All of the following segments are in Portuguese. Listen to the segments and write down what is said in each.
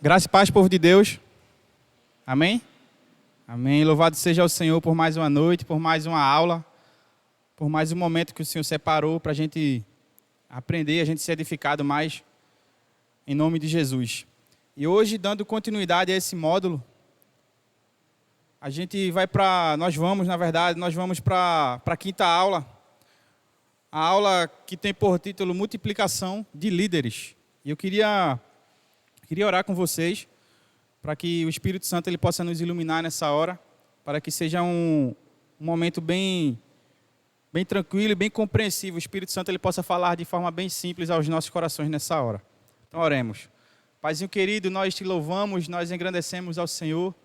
Graça e paz, povo de Deus. Amém? Amém. Louvado seja o Senhor por mais uma noite, por mais uma aula, por mais um momento que o Senhor separou para a gente aprender, a gente ser edificado mais, em nome de Jesus. E hoje, dando continuidade a esse módulo, nós vamos para a quinta aula, a aula que tem por título Multiplicação de Líderes. E eu queria orar com vocês, para que o Espírito Santo ele possa nos iluminar nessa hora, para que seja um momento bem tranquilo e bem compreensível. O Espírito Santo ele possa falar de forma bem simples aos nossos corações nessa hora. Então oremos. Paizinho querido, nós te louvamos, nós engrandecemos ao Senhor.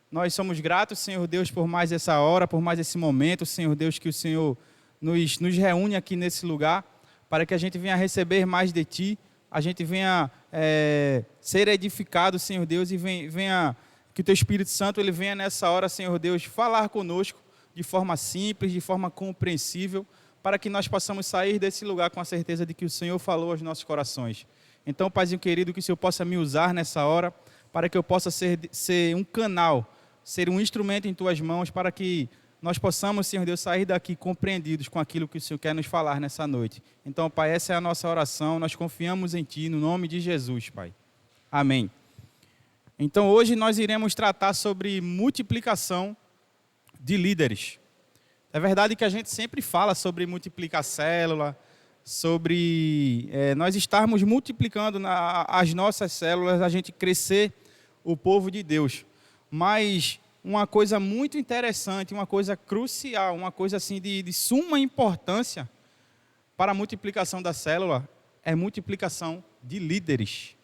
Nós somos gratos, Senhor Deus, por mais essa hora, por mais esse momento, Senhor Deus, que o Senhor nos reúne aqui nesse lugar, para que a gente venha receber mais de Ti, a gente venha ser edificado, Senhor Deus, e venha que o Teu Espírito Santo ele venha nessa hora, Senhor Deus, falar conosco de forma simples, de forma compreensível, para que nós possamos sair desse lugar com a certeza de que o Senhor falou aos nossos corações. Então, Paizinho querido, que o Senhor possa me usar nessa hora, para que eu possa ser um canal, ser um instrumento em Tuas mãos, para que nós possamos, Senhor Deus, sair daqui compreendidos com aquilo que o Senhor quer nos falar nessa noite. Então, Pai, essa é a nossa oração, nós confiamos em Ti, no nome de Jesus, Pai. Amém. Então, hoje nós iremos tratar sobre multiplicação de líderes. É verdade que a gente sempre fala sobre multiplicar célula, sobre nós estarmos multiplicando as nossas células, a gente crescer o povo de Deus. Mas uma coisa muito interessante, uma coisa crucial, uma coisa assim de suma importância para a multiplicação da célula é multiplicação de líderes.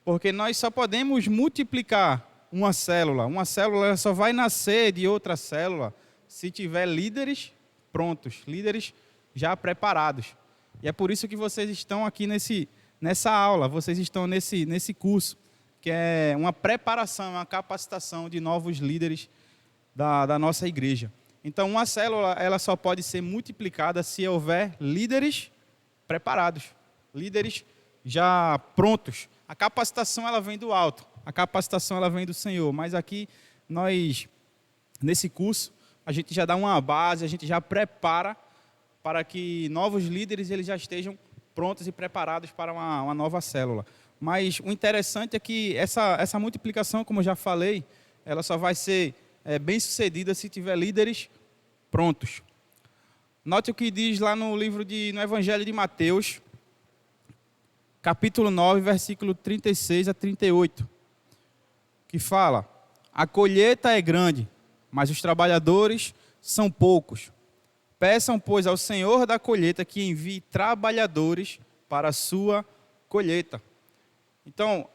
Porque nós só podemos multiplicar uma célula só vai nascer de outra célula se tiver líderes prontos, líderes já preparados. E é por isso que vocês estão aqui nessa aula, vocês estão nesse curso, que é uma preparação, uma capacitação de novos líderes da nossa igreja. Então, uma célula ela só pode ser multiplicada se houver líderes preparados, líderes já prontos. A capacitação ela vem do alto, a capacitação ela vem do Senhor, mas aqui nesse curso, a gente já dá uma base, a gente já prepara para que novos líderes eles já estejam prontos e preparados para uma nova célula. Mas o interessante é que essa multiplicação, como eu já falei, ela só vai ser bem sucedida se tiver líderes prontos. Note o que diz lá no Evangelho de Mateus, capítulo 9, versículo 36 a 38, que fala: a colheita é grande, mas os trabalhadores são poucos. Peçam, pois, ao Senhor da colheita que envie trabalhadores para a sua colheita. Então,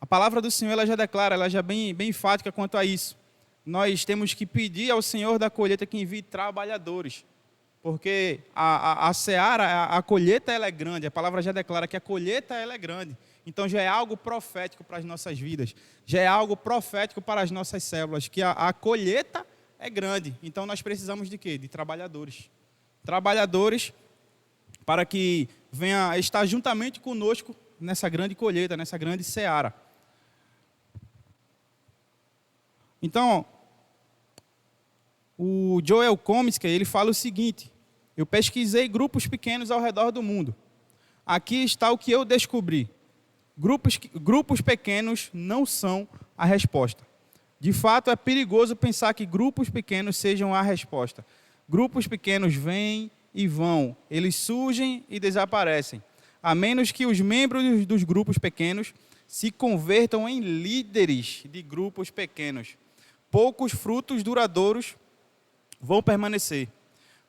a palavra do Senhor ela já declara, ela já é bem enfática quanto a isso. Nós temos que pedir ao Senhor da colheita que envie trabalhadores, porque a seara, a colheita ela é grande, a palavra já declara que a colheita ela é grande. Então já é algo profético para as nossas vidas, já é algo profético para as nossas células, que a colheita é grande. Então nós precisamos de quê? De trabalhadores. Trabalhadores para que venha estar juntamente conosco nessa grande colheita, nessa grande seara. Então, o Joel Comiskey, ele fala o seguinte: eu pesquisei grupos pequenos ao redor do mundo. Aqui está o que eu descobri. Grupos pequenos não são a resposta. De fato, é perigoso pensar que grupos pequenos sejam a resposta. Grupos pequenos vêm e vão, eles surgem e desaparecem, a menos que os membros dos grupos pequenos se convertam em líderes de grupos pequenos. Poucos frutos duradouros vão permanecer.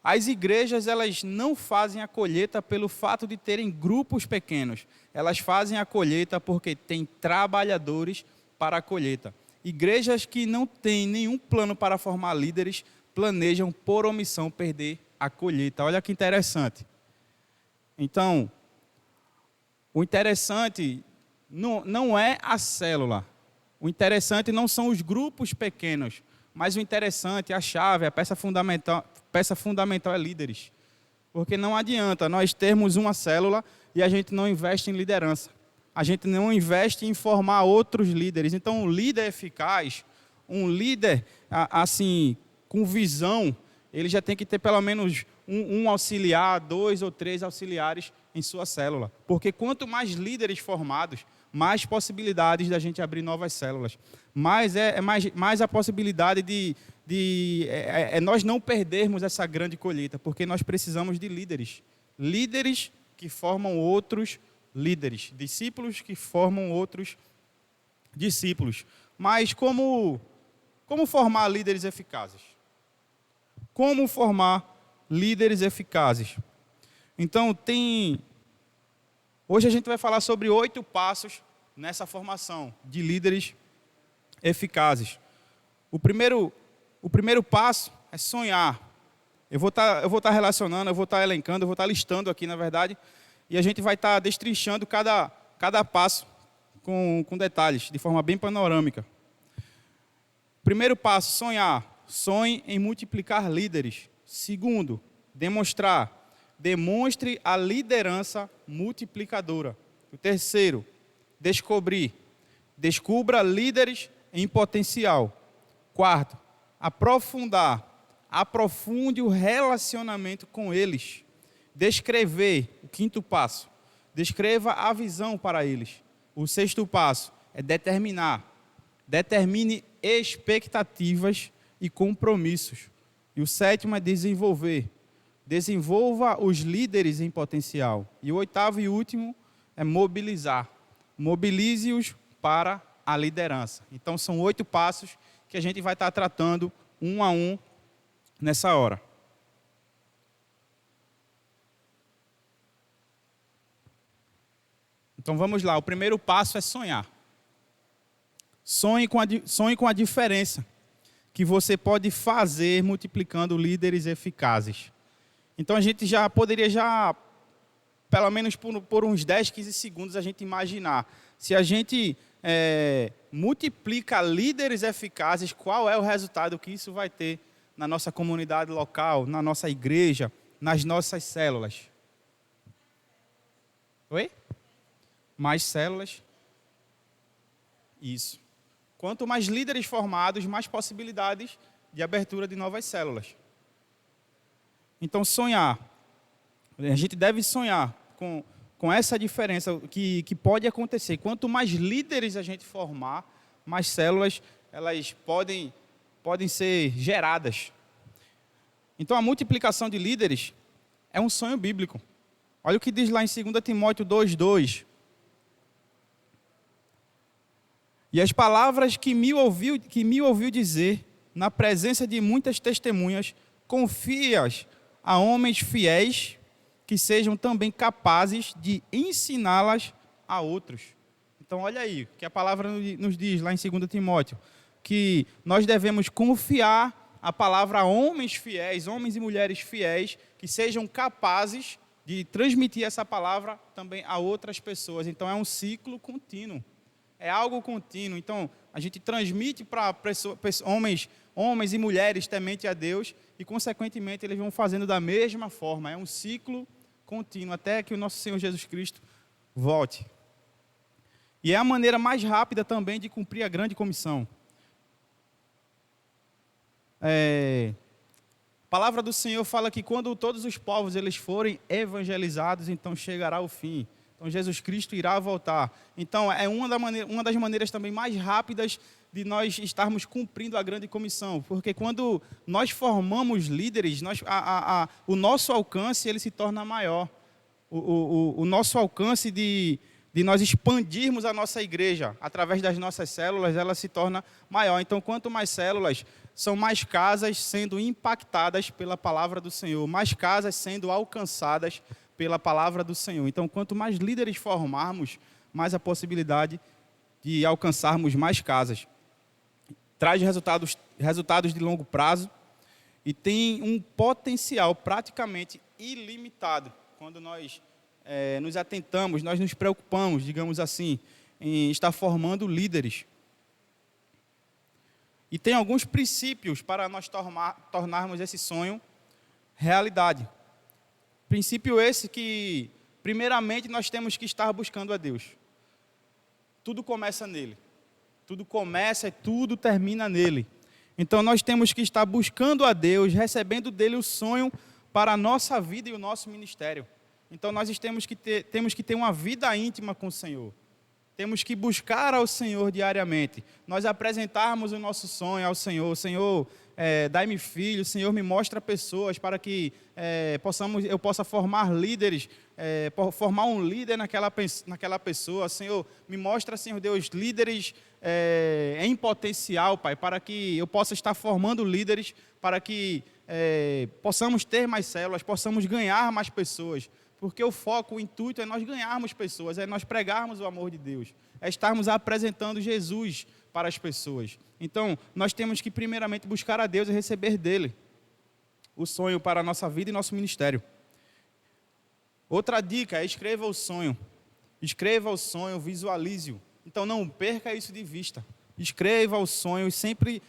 As igrejas elas não fazem a colheita pelo fato de terem grupos pequenos. Elas fazem a colheita porque têm trabalhadores para a colheita. Igrejas que não têm nenhum plano para formar líderes planejam por omissão perder a colheita. Olha que interessante. Então, o interessante não é a célula. O interessante não são os grupos pequenos, mas o interessante, a chave, a peça fundamental é líderes. Porque não adianta nós termos uma célula e a gente não investe em liderança. a gente não investe em formar outros líderes. Então, um líder eficaz, um líder assim com visão, ele já tem que ter pelo menos um auxiliar, 2 ou 3 auxiliares em sua célula. Porque quanto mais líderes formados, mais possibilidades da gente abrir novas células. Mais a possibilidade de nós não perdermos essa grande colheita, porque nós precisamos de líderes. Líderes que formam outros líderes. Discípulos que formam outros discípulos. Mas como formar líderes eficazes? Como formar líderes eficazes? Então, hoje a gente vai falar sobre 8 passos nessa formação de líderes eficazes. O primeiro passo é sonhar. Eu vou estar relacionando, eu vou estar elencando, eu vou estar listando aqui, na verdade, e a gente vai estar destrinchando cada passo com detalhes, de forma bem panorâmica. Primeiro passo, sonhar. Sonhe em multiplicar líderes. Segundo, demonstrar. Demonstre a liderança multiplicadora. O terceiro, descobrir. Descubra líderes em potencial. Quarto, aprofundar. Aprofunde o relacionamento com eles. Descrever. O quinto passo, descreva a visão para eles. O sexto passo é determinar. Determine expectativas e compromissos. E o sétimo é desenvolver. Desenvolva os líderes em potencial. E o oitavo e último é mobilizar. Mobilize-os para a liderança. Então, são 8 passos que a gente vai estar tratando um a um nessa hora. Então, vamos lá. O primeiro passo é sonhar. Sonhe com a diferença que você pode fazer multiplicando líderes eficazes. Então, a gente já poderia, pelo menos por uns 10, 15 segundos, a gente imaginar. Se a gente multiplica líderes eficazes, qual é o resultado que isso vai ter na nossa comunidade local, na nossa igreja, nas nossas células? Oi? Mais células? Isso. Quanto mais líderes formados, mais possibilidades de abertura de novas células. Então, sonhar. A gente deve sonhar com essa diferença que pode acontecer. Quanto mais líderes a gente formar, mais células elas podem ser geradas. Então, a multiplicação de líderes é um sonho bíblico. Olha o que diz lá em 2 Timóteo 2:2. E as palavras que me ouviu dizer, na presença de muitas testemunhas, confia-as a homens fiéis, que sejam também capazes de ensiná-las a outros. Então, olha aí, que a palavra nos diz lá em 2 Timóteo, que nós devemos confiar a palavra a homens fiéis, homens e mulheres fiéis, que sejam capazes de transmitir essa palavra também a outras pessoas. Então, é um ciclo contínuo. É algo contínuo. Então, a gente transmite para homens e mulheres temente a Deus e, consequentemente, eles vão fazendo da mesma forma. É um ciclo contínuo até que o nosso Senhor Jesus Cristo volte. E é a maneira mais rápida também de cumprir a grande comissão. A palavra do Senhor fala que quando todos os povos eles forem evangelizados, então chegará o fim. Então, Jesus Cristo irá voltar. Então, é uma das maneiras também mais rápidas de nós estarmos cumprindo a grande comissão. Porque quando nós formamos líderes, o nosso alcance ele se torna maior. O nosso alcance de nós expandirmos a nossa igreja através das nossas células, ela se torna maior. Então, quanto mais células, são mais casas sendo impactadas pela palavra do Senhor. Mais casas sendo alcançadas pela palavra do Senhor. Então, quanto mais líderes formarmos, mais a possibilidade de alcançarmos mais casas. Traz resultados de longo prazo e tem um potencial praticamente ilimitado. Quando nós nos atentamos, nós nos preocupamos, digamos assim, em estar formando líderes. E tem alguns princípios para nós tornarmos esse sonho realidade. Princípio esse que, primeiramente, nós temos que estar buscando a Deus. tudo começa nele. Tudo começa e tudo termina nele. Então nós temos que estar buscando a Deus, recebendo dele o sonho para a nossa vida e o nosso ministério. Então nós temos que ter uma vida íntima com o Senhor. Temos que buscar ao Senhor diariamente. Nós apresentarmos o nosso sonho ao Senhor. Senhor, dai-me filhos. Senhor, me mostra pessoas para que eu possa formar líderes, formar um líder naquela pessoa. Senhor, me mostra, Senhor Deus, líderes em potencial, Pai, para que eu possa estar formando líderes, para que possamos ter mais células, possamos ganhar mais pessoas. Porque o foco, o intuito é nós ganharmos pessoas, é nós pregarmos o amor de Deus, é estarmos apresentando Jesus para as pessoas. Então, nós temos que primeiramente buscar a Deus e receber dele o sonho para a nossa vida e nosso ministério. Outra dica é escreva o sonho. Escreva o sonho, visualize-o. Então, não perca isso de vista. Escreva o sonho e sempre,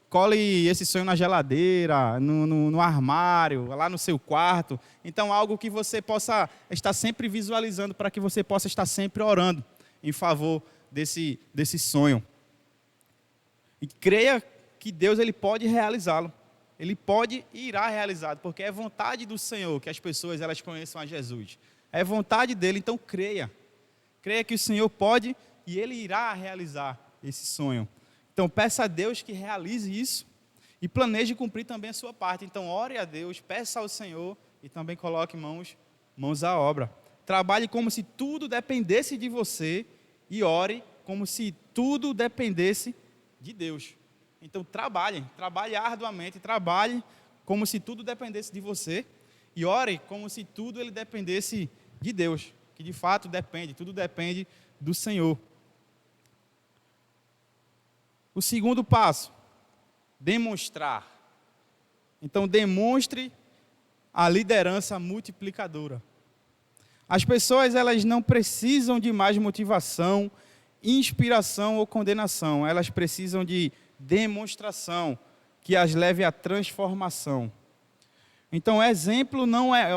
cole esse sonho na geladeira, no armário, lá no seu quarto. Então, algo que você possa estar sempre visualizando para que você possa estar sempre orando em favor desse sonho. E creia que Deus ele pode realizá-lo. Ele pode e irá realizá-lo, porque é vontade do Senhor que as pessoas elas conheçam a Jesus. É vontade dele, então creia. Creia que o Senhor pode e ele irá realizar esse sonho. Então, peça a Deus que realize isso e planeje cumprir também a sua parte. Então, ore a Deus, peça ao Senhor e também coloque mãos à obra. Trabalhe como se tudo dependesse de você e ore como se tudo dependesse de Deus. Então, trabalhe arduamente, trabalhe como se tudo dependesse de você e ore como se tudo ele dependesse de Deus, que de fato tudo depende do Senhor. O segundo passo, demonstrar. Então, demonstre a liderança multiplicadora. As pessoas, elas não precisam de mais motivação, inspiração ou condenação. Elas precisam de demonstração que as leve à transformação. Então, exemplo não é...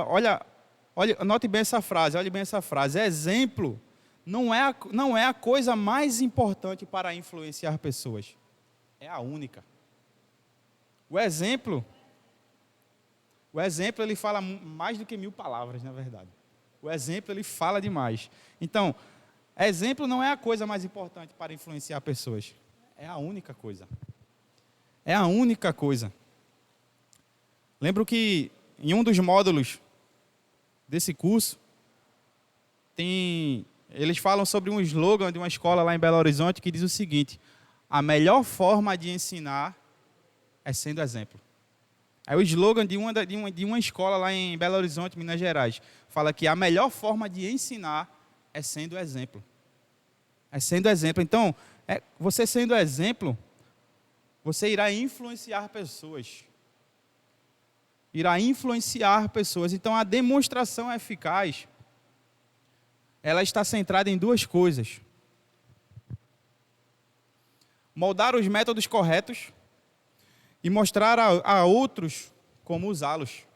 Note bem essa frase, olhe bem essa frase. Exemplo não é a coisa mais importante para influenciar pessoas. É a única. O exemplo ele fala mais do que 1000 palavras, na verdade. O exemplo ele fala demais. Então, exemplo não é a coisa mais importante para influenciar pessoas. É a única coisa. É a única coisa. Lembro que em um dos módulos desse curso, eles falam sobre um slogan de uma escola lá em Belo Horizonte que diz o seguinte: a melhor forma de ensinar é sendo exemplo. Aí o slogan de uma escola lá em Belo Horizonte, Minas Gerais, fala que a melhor forma de ensinar é sendo exemplo. É sendo exemplo. Então, você sendo exemplo, você irá influenciar pessoas. Irá influenciar pessoas. Então, a demonstração eficaz, ela está centrada em duas coisas. Moldar os métodos corretos e mostrar a outros como usá-los.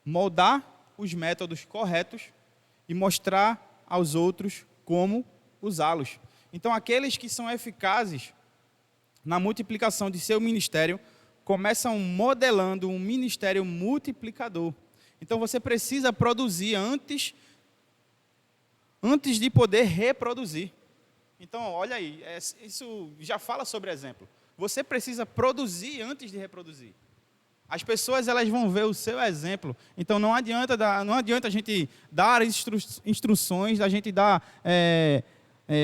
Moldar os métodos corretos e mostrar aos outros como usá-los. Então, aqueles que são eficazes na multiplicação de seu ministério começam modelando um ministério multiplicador. Então, você precisa produzir antes de poder reproduzir. Então, olha aí, isso já fala sobre exemplo. Você precisa produzir antes de reproduzir. As pessoas elas vão ver o seu exemplo. Então, não adianta a gente dar instruções, a gente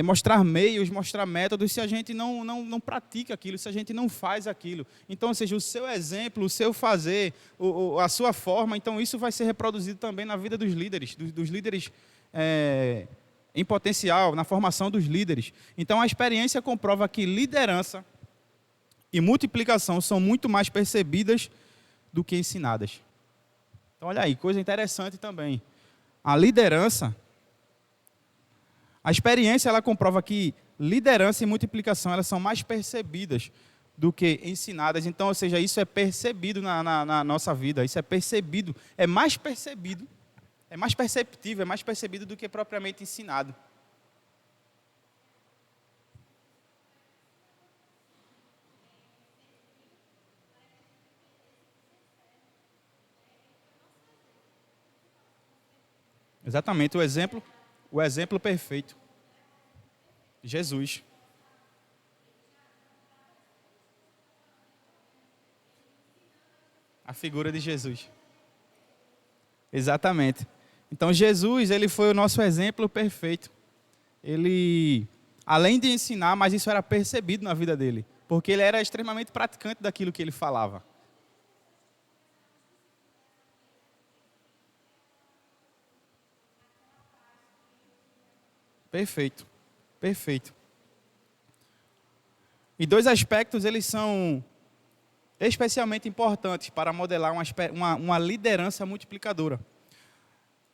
mostrar meios, mostrar métodos, se a gente não pratica aquilo, se a gente não faz aquilo. Então, ou seja, o seu exemplo, o seu fazer, a sua forma, então isso vai ser reproduzido também na vida dos líderes, dos líderes em potencial, na formação dos líderes. Então, a experiência comprova que liderança e multiplicação são muito mais percebidas do que ensinadas. Então, olha aí, coisa interessante também. A liderança, a experiência, ela comprova que liderança e multiplicação, elas são mais percebidas do que ensinadas. Então, ou seja, isso é percebido na nossa vida, isso é percebido, é mais percebido é mais perceptível, é mais percebido do que propriamente ensinado. Exatamente, o exemplo perfeito. Jesus. A figura de Jesus. Exatamente. Então Jesus, ele foi o nosso exemplo perfeito. Ele, além de ensinar, mas isso era percebido na vida dele, porque ele era extremamente praticante daquilo que ele falava. Perfeito, perfeito. E dois aspectos, eles são especialmente importantes para modelar uma liderança multiplicadora,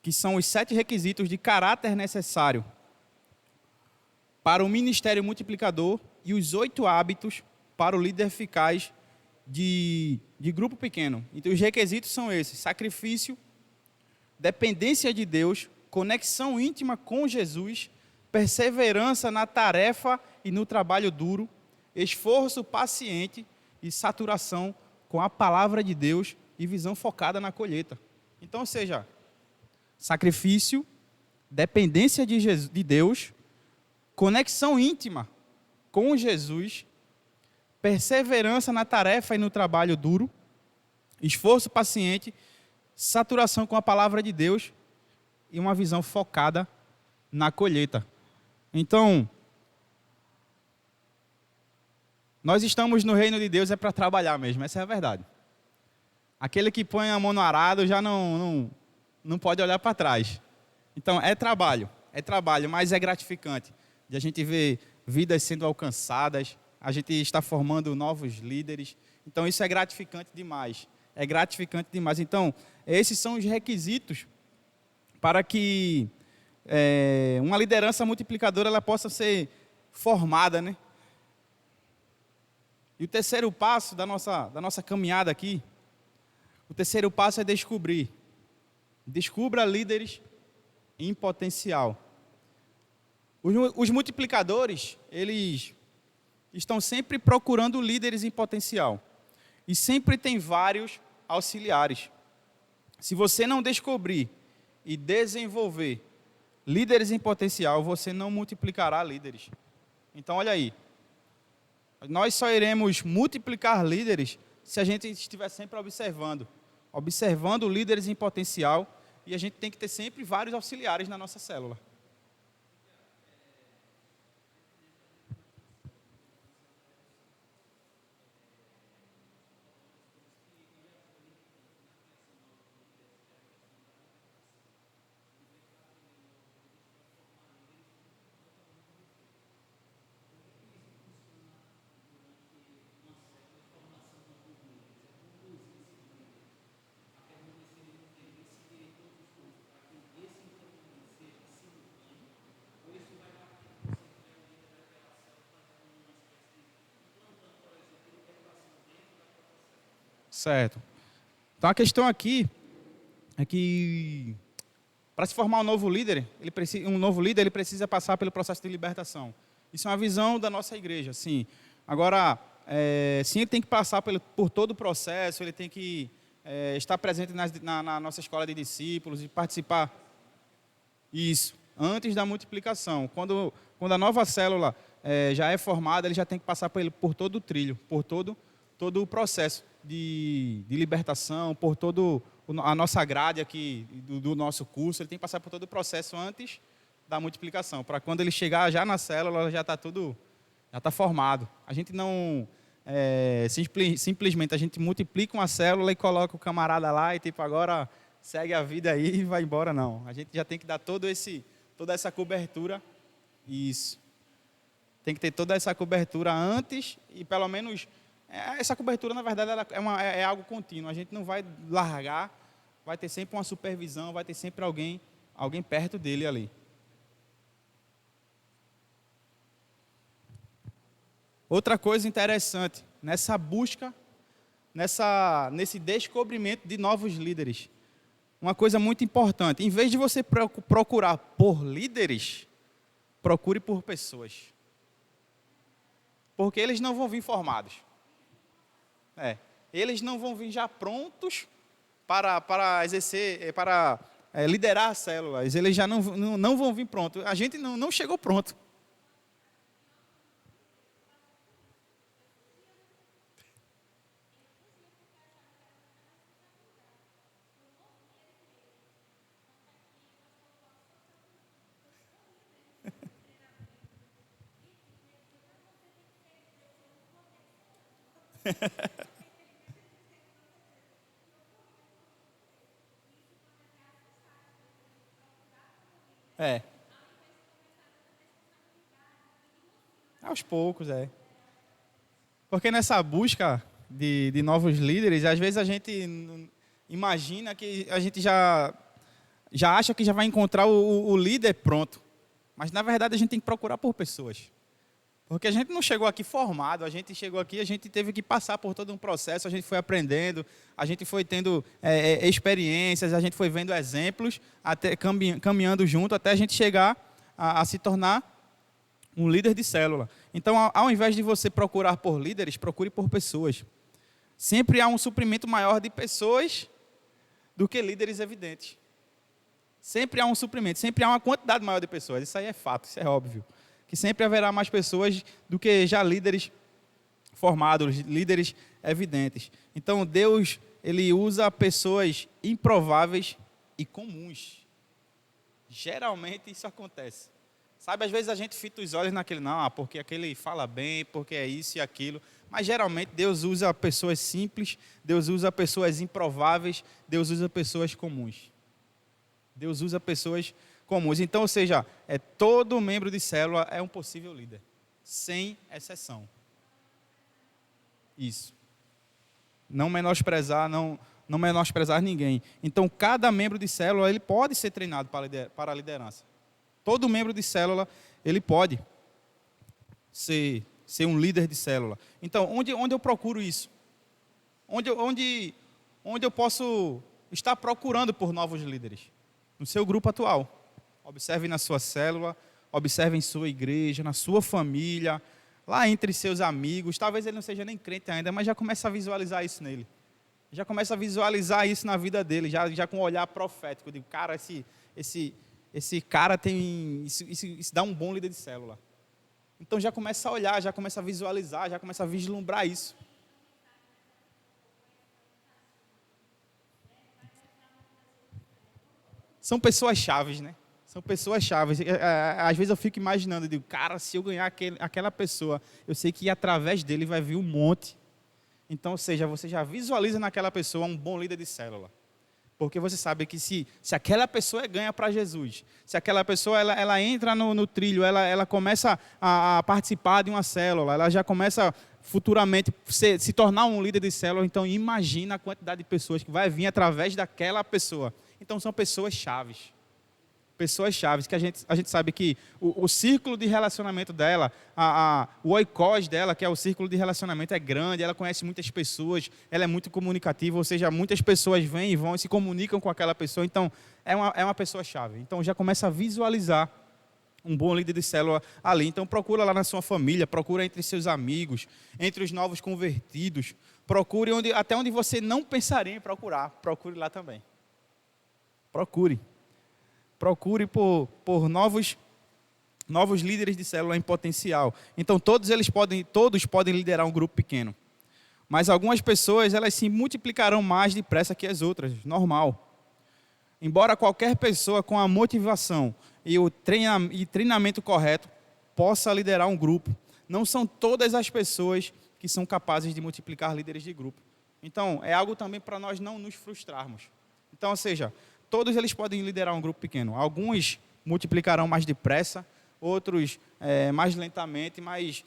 que são os 7 requisitos de caráter necessário para o ministério multiplicador e os 8 hábitos para o líder eficaz de grupo pequeno. Então, os requisitos são esses: sacrifício, dependência de Deus, conexão íntima com Jesus, perseverança na tarefa e no trabalho duro, esforço paciente e saturação com a palavra de Deus e visão focada na colheita. Então, ou seja, sacrifício, dependência de Deus, conexão íntima com Jesus, perseverança na tarefa e no trabalho duro, esforço paciente, saturação com a palavra de Deus e uma visão focada na colheita. Então, nós estamos no reino de Deus é para trabalhar mesmo, essa é a verdade. Aquele que põe a mão no arado já não pode olhar para trás. Então, é trabalho, mas é gratificante. De a gente ver vidas sendo alcançadas, a gente está formando novos líderes. Então, isso é gratificante demais. É gratificante demais. Então, esses são os requisitos para que uma liderança multiplicadora ela possa ser formada, né? E o terceiro passo da nossa caminhada aqui, o terceiro passo é descobrir. Descubra líderes em potencial. Os multiplicadores, eles estão sempre procurando líderes em potencial. E sempre tem vários auxiliares. Se você não descobrir e desenvolver líderes em potencial, você não multiplicará líderes. Então, olha aí. Nós só iremos multiplicar líderes se a gente estiver sempre observando líderes em potencial, e a gente tem que ter sempre vários auxiliares na nossa célula. Certo. Então a questão aqui é que para se formar um novo líder, ele precisa passar pelo processo de libertação. Isso é uma visão da nossa igreja, sim. Agora, sim, ele tem que passar por todo o processo, ele tem que estar presente na nossa escola de discípulos e participar. Isso, antes da multiplicação. Quando a nova célula já é formada, ele já tem que passar por todo o trilho, por todo o processo de libertação, por toda a nossa grade aqui do nosso curso. Ele tem que passar por todo o processo antes da multiplicação, para quando ele chegar já na célula, já está formado. A gente não simplesmente a gente multiplica uma célula e coloca o camarada lá e tipo agora segue a vida aí e vai embora, não. A gente já tem que dar toda essa cobertura. Isso. Tem que ter toda essa cobertura antes e pelo menos essa cobertura, na verdade, é algo contínuo. A gente não vai largar, vai ter sempre uma supervisão, vai ter sempre alguém perto dele ali. Outra coisa interessante, nessa busca, nesse descobrimento de novos líderes, uma coisa muito importante. Em vez de você procurar por líderes, procure por pessoas. Porque eles não vão vir formados. Eles não vão vir já prontos para exercer, para liderar as células. Eles já não vão vir prontos. A gente não chegou pronto. É. Aos poucos, Porque nessa busca de novos líderes, às vezes a gente imagina que a gente já acha que já vai encontrar o líder pronto. Mas, na verdade, a gente tem que procurar por pessoas. Porque a gente não chegou aqui formado, a gente chegou aqui, a gente teve que passar por todo um processo, a gente foi aprendendo, a gente foi tendo experiências, a gente foi vendo exemplos, até caminhando junto, até a gente chegar a se tornar um líder de célula. Então, ao invés de você procurar por líderes, procure por pessoas. Sempre há um suprimento maior de pessoas do que líderes evidentes. Sempre há um suprimento, sempre há uma quantidade maior de pessoas. Isso aí é fato, isso é óbvio. Que sempre haverá mais pessoas do que já líderes formados, líderes evidentes. Então, Deus, Ele usa pessoas improváveis e comuns. Geralmente isso acontece. Sabe, às vezes a gente fita os olhos naquele, não, porque aquele fala bem, porque é isso e aquilo. Mas geralmente Deus usa pessoas simples, Deus usa pessoas improváveis, Deus usa pessoas comuns. Deus usa pessoas comuns. Então, ou seja, todo membro de célula é um possível líder, sem exceção. Isso. Não menosprezar, não menosprezar ninguém. Então, cada membro de célula, ele pode ser treinado para a liderança. Todo membro de célula, ele pode ser um líder de célula. Então, onde eu procuro isso? Onde eu posso estar procurando por novos líderes? No seu grupo atual. Observe na sua célula, observe em sua igreja, na sua família, lá entre seus amigos. Talvez ele não seja nem crente ainda, mas já começa a visualizar isso nele. Já começa a visualizar isso na vida dele, já com um olhar profético. Eu digo, cara, esse cara tem... Isso dá um bom líder de célula. Então já começa a olhar, já começa a visualizar, já começa a vislumbrar isso. São pessoas chaves, né? São pessoas chaves. Às vezes eu fico imaginando, eu digo, cara, se eu ganhar aquela pessoa, eu sei que através dele vai vir um monte. Então, ou seja, você já visualiza naquela pessoa um bom líder de célula. Porque você sabe que se aquela pessoa ganha para Jesus, se aquela pessoa ela entra no trilho, ela começa a participar de uma célula, ela já começa futuramente se tornar um líder de célula, então imagina a quantidade de pessoas que vai vir através daquela pessoa. Então são pessoas chaves. Pessoas chaves, que a gente sabe que o círculo de relacionamento dela, o oikos dela, que é o círculo de relacionamento, é grande, ela conhece muitas pessoas, ela é muito comunicativa, ou seja, muitas pessoas vêm e vão e se comunicam com aquela pessoa, então é uma pessoa chave. Então já começa a visualizar um bom líder de célula ali. Então procura lá na sua família, procura entre seus amigos, entre os novos convertidos, procure até onde você não pensaria em procurar, procure lá também. Procure por novos líderes de célula em potencial. Então todos podem liderar um grupo pequeno. Mas algumas pessoas, elas se multiplicarão mais depressa que as outras, normal. Embora qualquer pessoa com a motivação e o treinamento correto possa liderar um grupo, não são todas as pessoas que são capazes de multiplicar líderes de grupo. Então, é algo também para nós não nos frustrarmos. Então, ou seja, todos eles podem liderar um grupo pequeno. Alguns multiplicarão mais depressa, outros mais lentamente, mas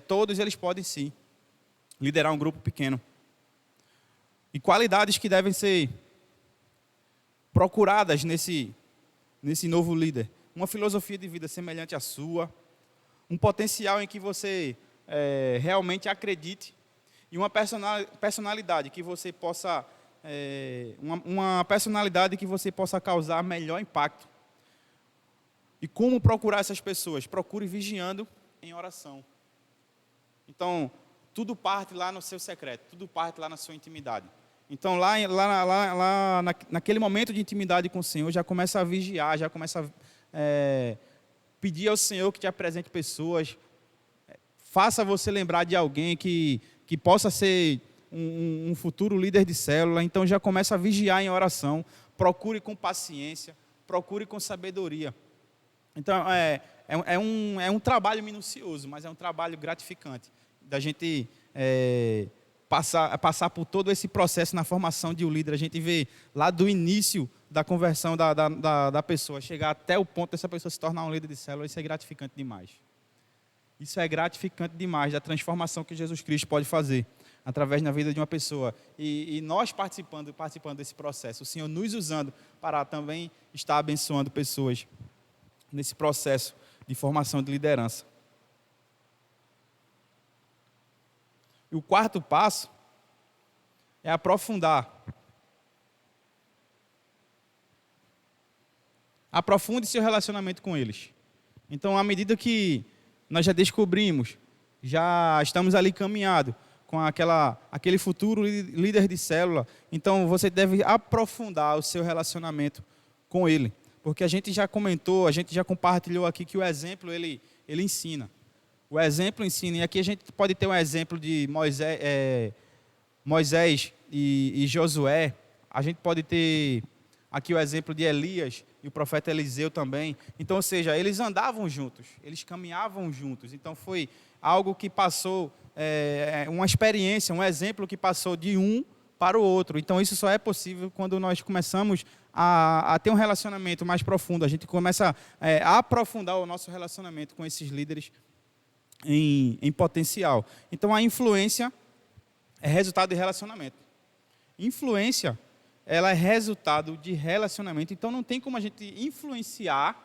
todos eles podem sim liderar um grupo pequeno. E qualidades que devem ser procuradas nesse novo líder. Uma filosofia de vida semelhante à sua, um potencial em que você realmente acredite e uma personalidade que você possa uma personalidade que você possa causar melhor impacto. E como procurar essas pessoas? Procure vigiando em oração. Então, tudo parte lá no seu secreto, tudo parte lá na sua intimidade. Então, naquele momento de intimidade com o Senhor, já começa a vigiar, já começa a pedir ao Senhor que te apresente pessoas, faça você lembrar de alguém que possa ser um futuro líder de célula. Então, já começa a vigiar em oração, procure com paciência, procure com sabedoria. Então, é um trabalho minucioso, mas é um trabalho gratificante, da gente passar por todo esse processo na formação de um líder. A gente vê lá do início da conversão da pessoa, chegar até o ponto dessa pessoa se tornar um líder de célula. Isso é gratificante demais. Isso é gratificante demais, da transformação que Jesus Cristo pode fazer através da vida de uma pessoa. E nós participando desse processo, o Senhor nos usando para também estar abençoando pessoas nesse processo de formação de liderança. E o quarto passo é aprofundar. Aprofunde seu relacionamento com eles. Então, à medida que nós já descobrimos, já estamos ali caminhando com aquele futuro líder de célula, então você deve aprofundar o seu relacionamento com ele. Porque a gente já comentou, a gente já compartilhou aqui que o exemplo, ele ensina. O exemplo ensina. E aqui a gente pode ter um exemplo de Moisés e Josué. A gente pode ter aqui o exemplo de Elias e o profeta Eliseu também. Então, ou seja, eles andavam juntos, eles caminhavam juntos. Então, foi algo que passou, uma experiência, um exemplo que passou de um para o outro. Então, isso só é possível quando nós começamos a ter um relacionamento mais profundo. A gente começa a aprofundar o nosso relacionamento com esses líderes em potencial. Então, a influência é resultado de relacionamento. Influência, ela é resultado de relacionamento. Então, não tem como a gente influenciar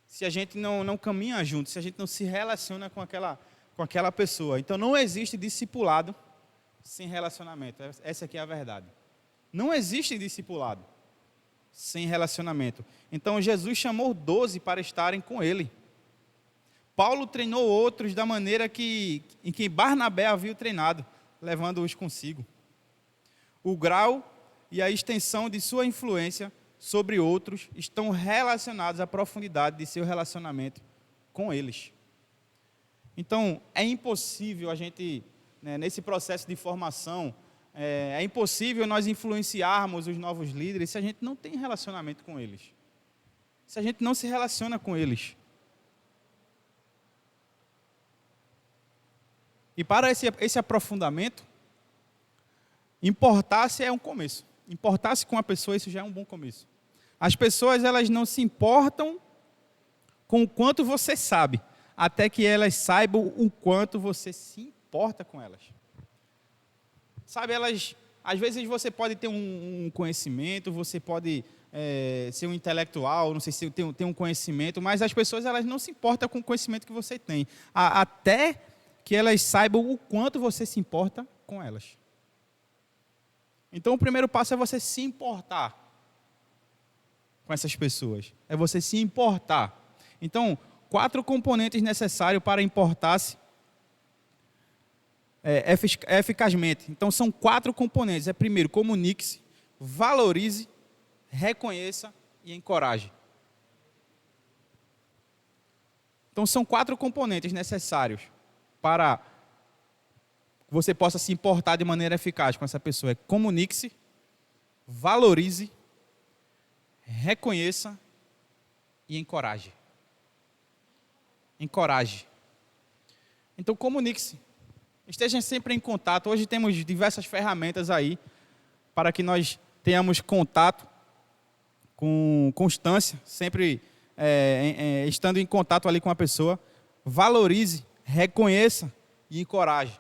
se a gente não caminha junto, se a gente não se relaciona com aquela pessoa. Então, não existe discipulado sem relacionamento. Essa aqui é a verdade. Não existe discipulado sem relacionamento. Então, Jesus chamou 12 para estarem com ele. Paulo treinou outros da maneira em que Barnabé havia treinado, levando-os consigo. O grau e a extensão de sua influência sobre outros estão relacionados à profundidade de seu relacionamento com eles. Então, é impossível a gente, nesse processo de formação, é impossível nós influenciarmos os novos líderes se a gente não tem relacionamento com eles. Se a gente não se relaciona com eles. E para esse aprofundamento, importar-se é um começo. Importar-se com a pessoa, isso já é um bom começo. As pessoas, elas não se importam com o quanto você sabe, até que elas saibam o quanto você se importa com elas. Sabe, às vezes você pode ter um conhecimento, você pode ser um intelectual, não sei se tem um conhecimento, mas as pessoas, elas não se importam com o conhecimento que você tem, até que elas saibam o quanto você se importa com elas. Então, o primeiro passo é você se importar com essas pessoas. É você se importar. Então, 4 componentes necessários para importar-se eficazmente. Então, são 4 componentes. Primeiro, comunique-se, valorize, reconheça e encoraje. Então, são 4 componentes necessários para que você possa se importar de maneira eficaz com essa pessoa. Comunique-se, valorize, reconheça e encoraje. Encoraje. Então, comunique-se. Esteja sempre em contato. Hoje temos diversas ferramentas aí para que nós tenhamos contato com constância, sempre estando em contato ali com a pessoa. Valorize, reconheça e encoraje.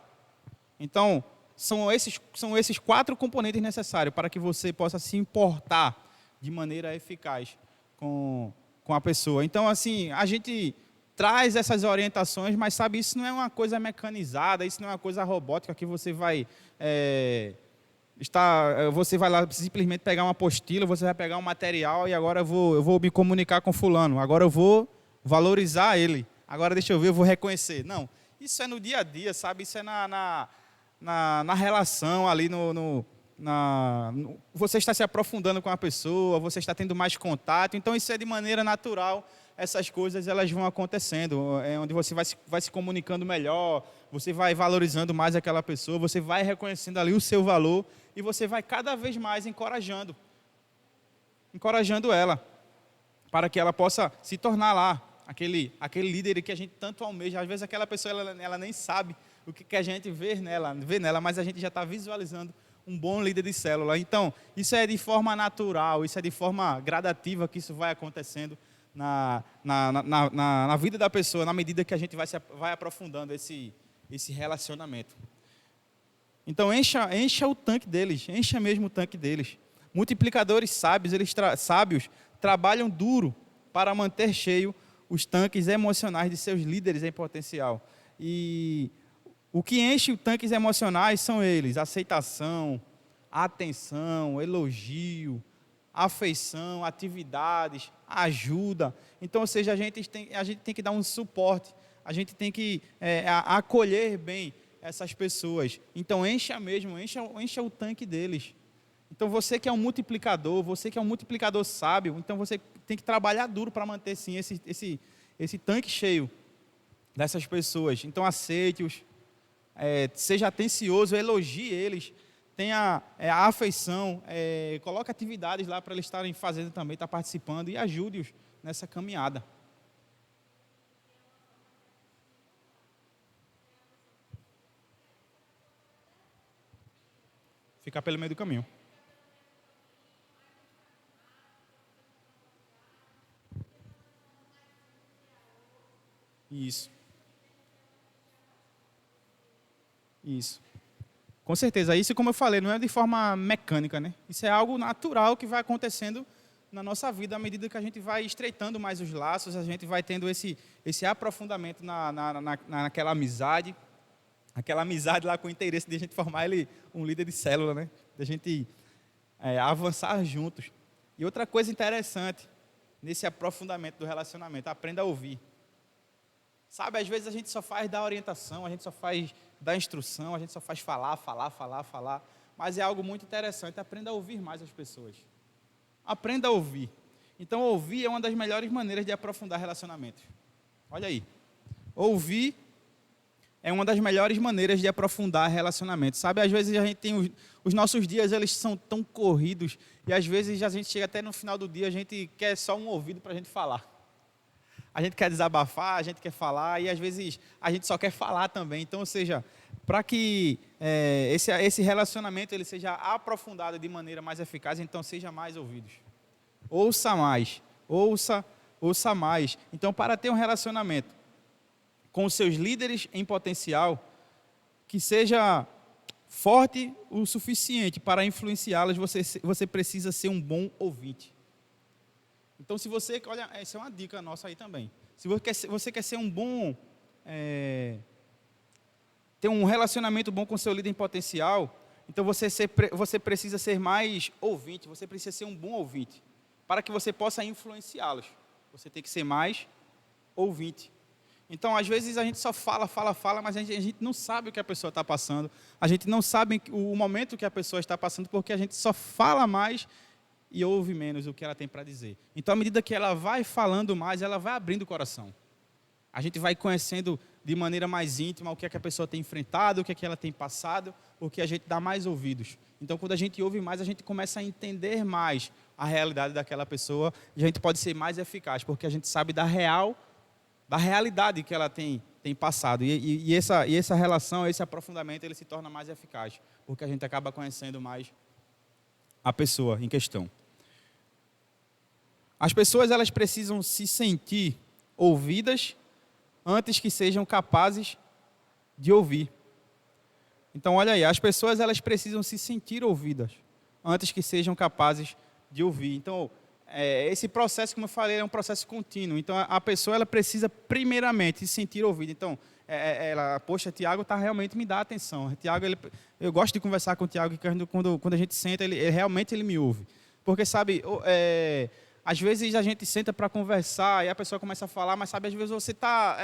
Então, são esses 4 componentes necessários para que você possa se importar de maneira eficaz com a pessoa. Então, assim, a gente traz essas orientações, mas, sabe, isso não é uma coisa mecanizada, isso não é uma coisa robótica que você vai você vai lá simplesmente pegar uma apostila, você vai pegar um material e agora eu vou me comunicar com fulano, agora eu vou valorizar ele, agora deixa eu ver, eu vou reconhecer. Não, isso é no dia a dia, sabe? Isso é na relação ali, você está se aprofundando com a pessoa, você está tendo mais contato, então isso é de maneira natural, essas coisas elas vão acontecendo, é onde você vai se comunicando melhor, você vai valorizando mais aquela pessoa, você vai reconhecendo ali o seu valor e você vai cada vez mais encorajando ela, para que ela possa se tornar lá, aquele líder que a gente tanto almeja. Às vezes aquela pessoa ela nem sabe o que a gente vê nela, mas a gente já está visualizando um bom líder de célula. Então, isso é de forma natural, isso é de forma gradativa que isso vai acontecendo na vida da pessoa, na medida que a gente vai aprofundando esse relacionamento. Então, encha o tanque deles, encha mesmo o tanque deles. Multiplicadores sábios, sábios trabalham duro para manter cheio os tanques emocionais de seus líderes em potencial. E o que enche os tanques emocionais são eles: aceitação, atenção, elogio, afeição, atividades, ajuda. Então, ou seja, a gente tem que dar um suporte, a gente tem que acolher bem essas pessoas. Então, encha o tanque deles. Então, você que é um multiplicador, você que é um multiplicador sábio, então você tem que trabalhar duro para manter, sim, esse tanque cheio dessas pessoas. Então, aceite-os, seja atencioso, elogie eles, tenha a afeição, coloque atividades lá para eles estarem fazendo também, estar participando, e ajude-os nessa caminhada. Ficar pelo meio do caminho. Isso. Com certeza. Isso, como eu falei, não é de forma mecânica, né? Isso é algo natural que vai acontecendo na nossa vida à medida que a gente vai estreitando mais os laços, a gente vai tendo esse aprofundamento naquela amizade, aquela amizade lá com o interesse de a gente formar ele um líder de célula, né? De a gente avançar juntos. E outra coisa interessante nesse aprofundamento do relacionamento: aprenda a ouvir. Sabe, às vezes a gente só faz dar orientação, a gente só faz dar instrução, a gente só faz falar, mas é algo muito interessante. Aprenda a ouvir mais as pessoas. Aprenda a ouvir. Então, ouvir é uma das melhores maneiras de aprofundar relacionamentos. Olha aí. Ouvir é uma das melhores maneiras de aprofundar relacionamentos. Sabe, às vezes a gente tem os nossos dias, eles são tão corridos, e às vezes a gente chega até no final do dia, a gente quer só um ouvido para a gente falar. A gente quer desabafar, a gente quer falar, e às vezes a gente só quer falar também. Então, ou seja, para que esse relacionamento ele seja aprofundado de maneira mais eficaz, então seja mais ouvidos. Ouça mais, ouça mais. Então, para ter um relacionamento com os seus líderes em potencial, que seja forte o suficiente para influenciá-los, você precisa ser um bom ouvinte. Então, se você, olha, essa é uma dica nossa aí também. Se você quer ser um bom, ter um relacionamento bom com seu líder em potencial, então você precisa ser mais ouvinte, você precisa ser um bom ouvinte, para que você possa influenciá-los. Você tem que ser mais ouvinte. Então, às vezes a gente só fala, mas a gente não sabe o que a pessoa está passando, a gente não sabe o momento que a pessoa está passando, porque a gente só fala mais e ouve menos o que ela tem para dizer. Então, à medida que ela vai falando mais, ela vai abrindo o coração. A gente vai conhecendo de maneira mais íntima o que é que a pessoa tem enfrentado, o que é que ela tem passado, o que a gente dá mais ouvidos. Então, quando a gente ouve mais, a gente começa a entender mais a realidade daquela pessoa, e a gente pode ser mais eficaz, porque a gente sabe da realidade que ela tem passado. E essa relação, esse aprofundamento, ele se torna mais eficaz, porque a gente acaba conhecendo mais a pessoa em questão. As pessoas, elas precisam se sentir ouvidas antes que sejam capazes de ouvir. Então, olha aí, as pessoas, elas precisam se sentir ouvidas antes que sejam capazes de ouvir. Então, esse processo, como eu falei, é um processo contínuo. Então, a pessoa ela precisa, primeiramente, se sentir ouvida. Então, poxa, Tiago realmente me dá atenção. Tiago, eu gosto de conversar com o Tiago, que quando a gente senta, ele realmente me ouve. Porque, sabe, às vezes a gente senta para conversar e a pessoa começa a falar, mas, sabe, às vezes você está...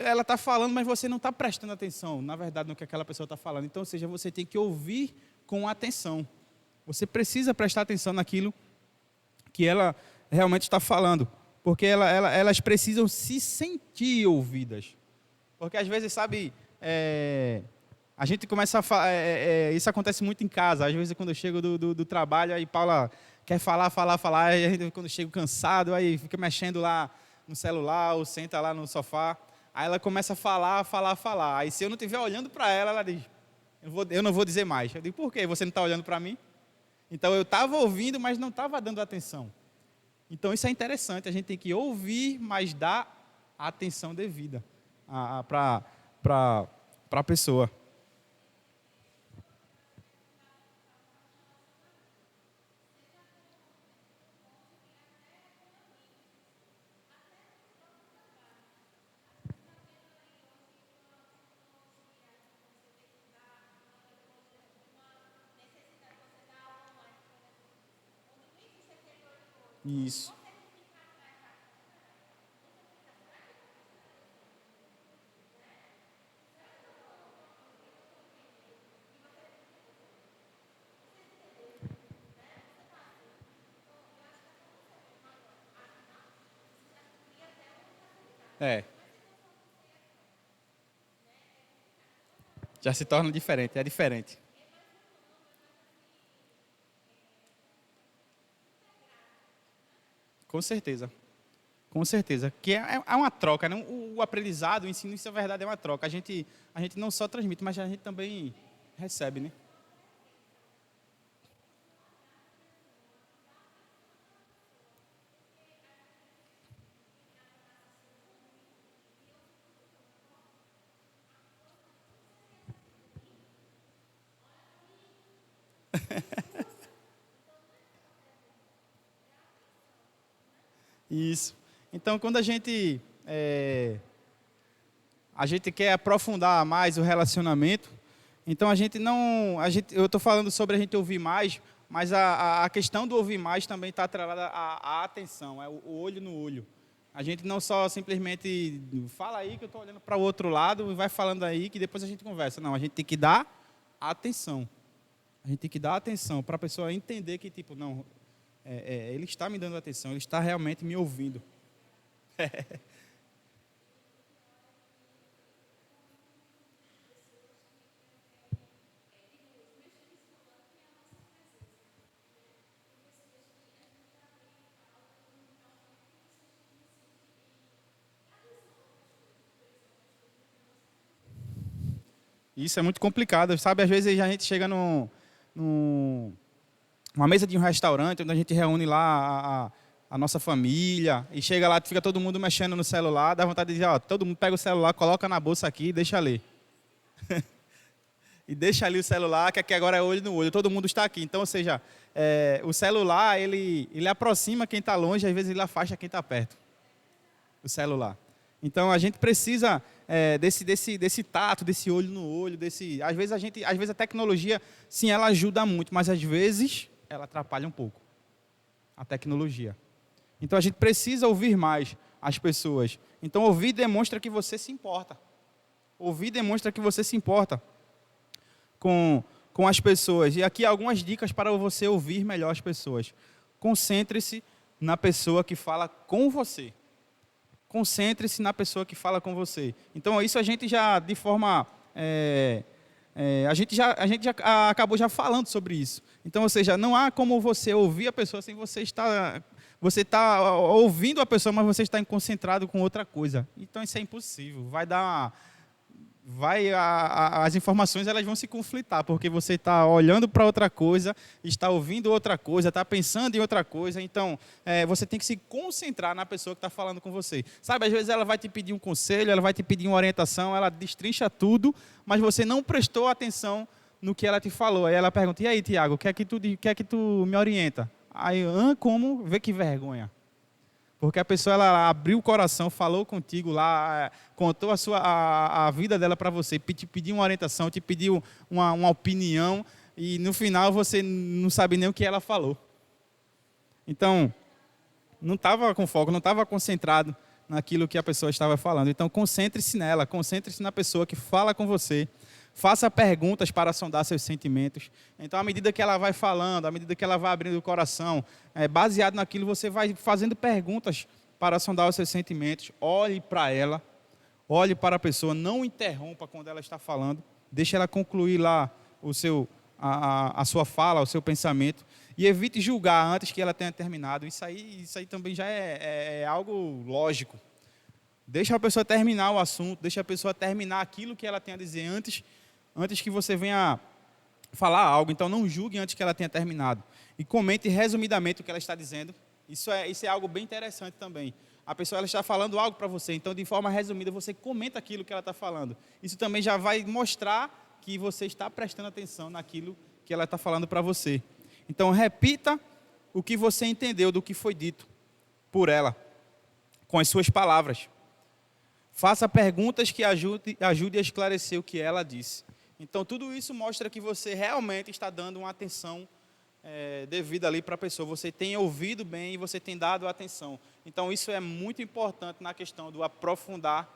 ela está falando, mas você não está prestando atenção, na verdade, no que aquela pessoa está falando. Então, ou seja, você tem que ouvir com atenção. Você precisa prestar atenção naquilo que ela realmente está falando, porque elas precisam se sentir ouvidas. Porque às vezes, sabe, a gente começa a falar, isso acontece muito em casa. Às vezes, quando eu chego do trabalho, aí Paula quer falar, aí a gente, quando eu chego cansado, aí fica mexendo lá no celular, ou senta lá no sofá, aí ela começa a falar. Aí se eu não estiver olhando para ela, ela diz, eu não vou dizer mais. Eu digo, por quê? Você não está olhando para mim? Então, eu estava ouvindo, mas não estava dando atenção. Então, isso é interessante. A gente tem que ouvir, mas dar a atenção devida para a pessoa. Isso. Já se torna diferente, é diferente. Com certeza. Com certeza. Que é uma troca, né? O aprendizado, o ensino, isso é verdade, é uma troca. A gente não só transmite, mas a gente também recebe, né? Isso. Então, quando a gente quer aprofundar mais o relacionamento, então eu estou falando sobre a gente ouvir mais, mas a questão do ouvir mais também está atrelada à atenção, é o olho no olho. A gente não só simplesmente fala aí que eu estou olhando para o outro lado e vai falando aí que depois a gente conversa. Não, a gente tem que dar atenção. A gente tem que dar atenção para a pessoa entender que, tipo, não, ele está me dando atenção, ele está realmente me ouvindo. Isso é muito complicado, sabe? Às vezes a gente chega numa mesa de um restaurante, onde a gente reúne lá a nossa família, e chega lá, fica todo mundo mexendo no celular, dá vontade de dizer, ó, todo mundo pega o celular, coloca na bolsa aqui e deixa ler. E deixa ali o celular, que aqui agora é olho no olho, todo mundo está aqui. Então, ou seja, o celular, ele aproxima quem está longe, às vezes ele afasta quem está perto. O celular. Então, a gente precisa desse tato, desse olho no olho, às vezes a tecnologia, sim, ela ajuda muito, mas às vezes ela atrapalha um pouco. A tecnologia. Então, a gente precisa ouvir mais as pessoas. Então, ouvir demonstra que você se importa. Ouvir demonstra que você se importa com as pessoas. E aqui algumas dicas para você ouvir melhor as pessoas. Concentre-se na pessoa que fala com você. Concentre-se na pessoa que fala com você. Então, isso a gente já, de forma... a gente já acabou já falando sobre isso. Então, ou seja, não há como você ouvir a pessoa sem você está ouvindo a pessoa, mas você está concentrado com outra coisa. Então, isso é impossível. As informações elas vão se conflitar, porque você está olhando para outra coisa, está ouvindo outra coisa, está pensando em outra coisa. Então, você tem que se concentrar na pessoa que está falando com você. Sabe, às vezes ela vai te pedir um conselho, ela vai te pedir uma orientação, ela destrincha tudo, mas você não prestou atenção no que ela te falou. Aí ela pergunta, e aí, Tiago, o que é que tu me orienta? Aí, como? Vê que vergonha. Porque a pessoa ela abriu o coração, falou contigo lá, contou a vida dela para você, te pediu uma orientação, te pediu uma opinião, e no final você não sabe nem o que ela falou. Então, não estava com foco, não estava concentrado naquilo que a pessoa estava falando. Então, concentre-se nela, concentre-se na pessoa que fala com você. Faça perguntas para sondar seus sentimentos. Então, à medida que ela vai falando, à medida que ela vai abrindo o coração, baseado naquilo, você vai fazendo perguntas para sondar os seus sentimentos. Olhe para ela, olhe para a pessoa, não interrompa quando ela está falando. Deixe ela concluir lá a sua fala, o seu pensamento. E evite julgar antes que ela tenha terminado. Isso aí também já é algo lógico. Deixa a pessoa terminar o assunto, deixa a pessoa terminar aquilo que ela tem a dizer antes que você venha falar algo. Então, não julgue antes que ela tenha terminado. E comente resumidamente o que ela está dizendo. Isso é algo bem interessante também. A pessoa ela está falando algo para você, então, de forma resumida, você comenta aquilo que ela está falando. Isso também já vai mostrar que você está prestando atenção naquilo que ela está falando para você. Então, repita o que você entendeu do que foi dito por ela, com as suas palavras. Faça perguntas que ajude a esclarecer o que ela disse. Então, tudo isso mostra que você realmente está dando uma atenção devida ali para a pessoa. Você tem ouvido bem e você tem dado atenção. Então, isso é muito importante na questão do aprofundar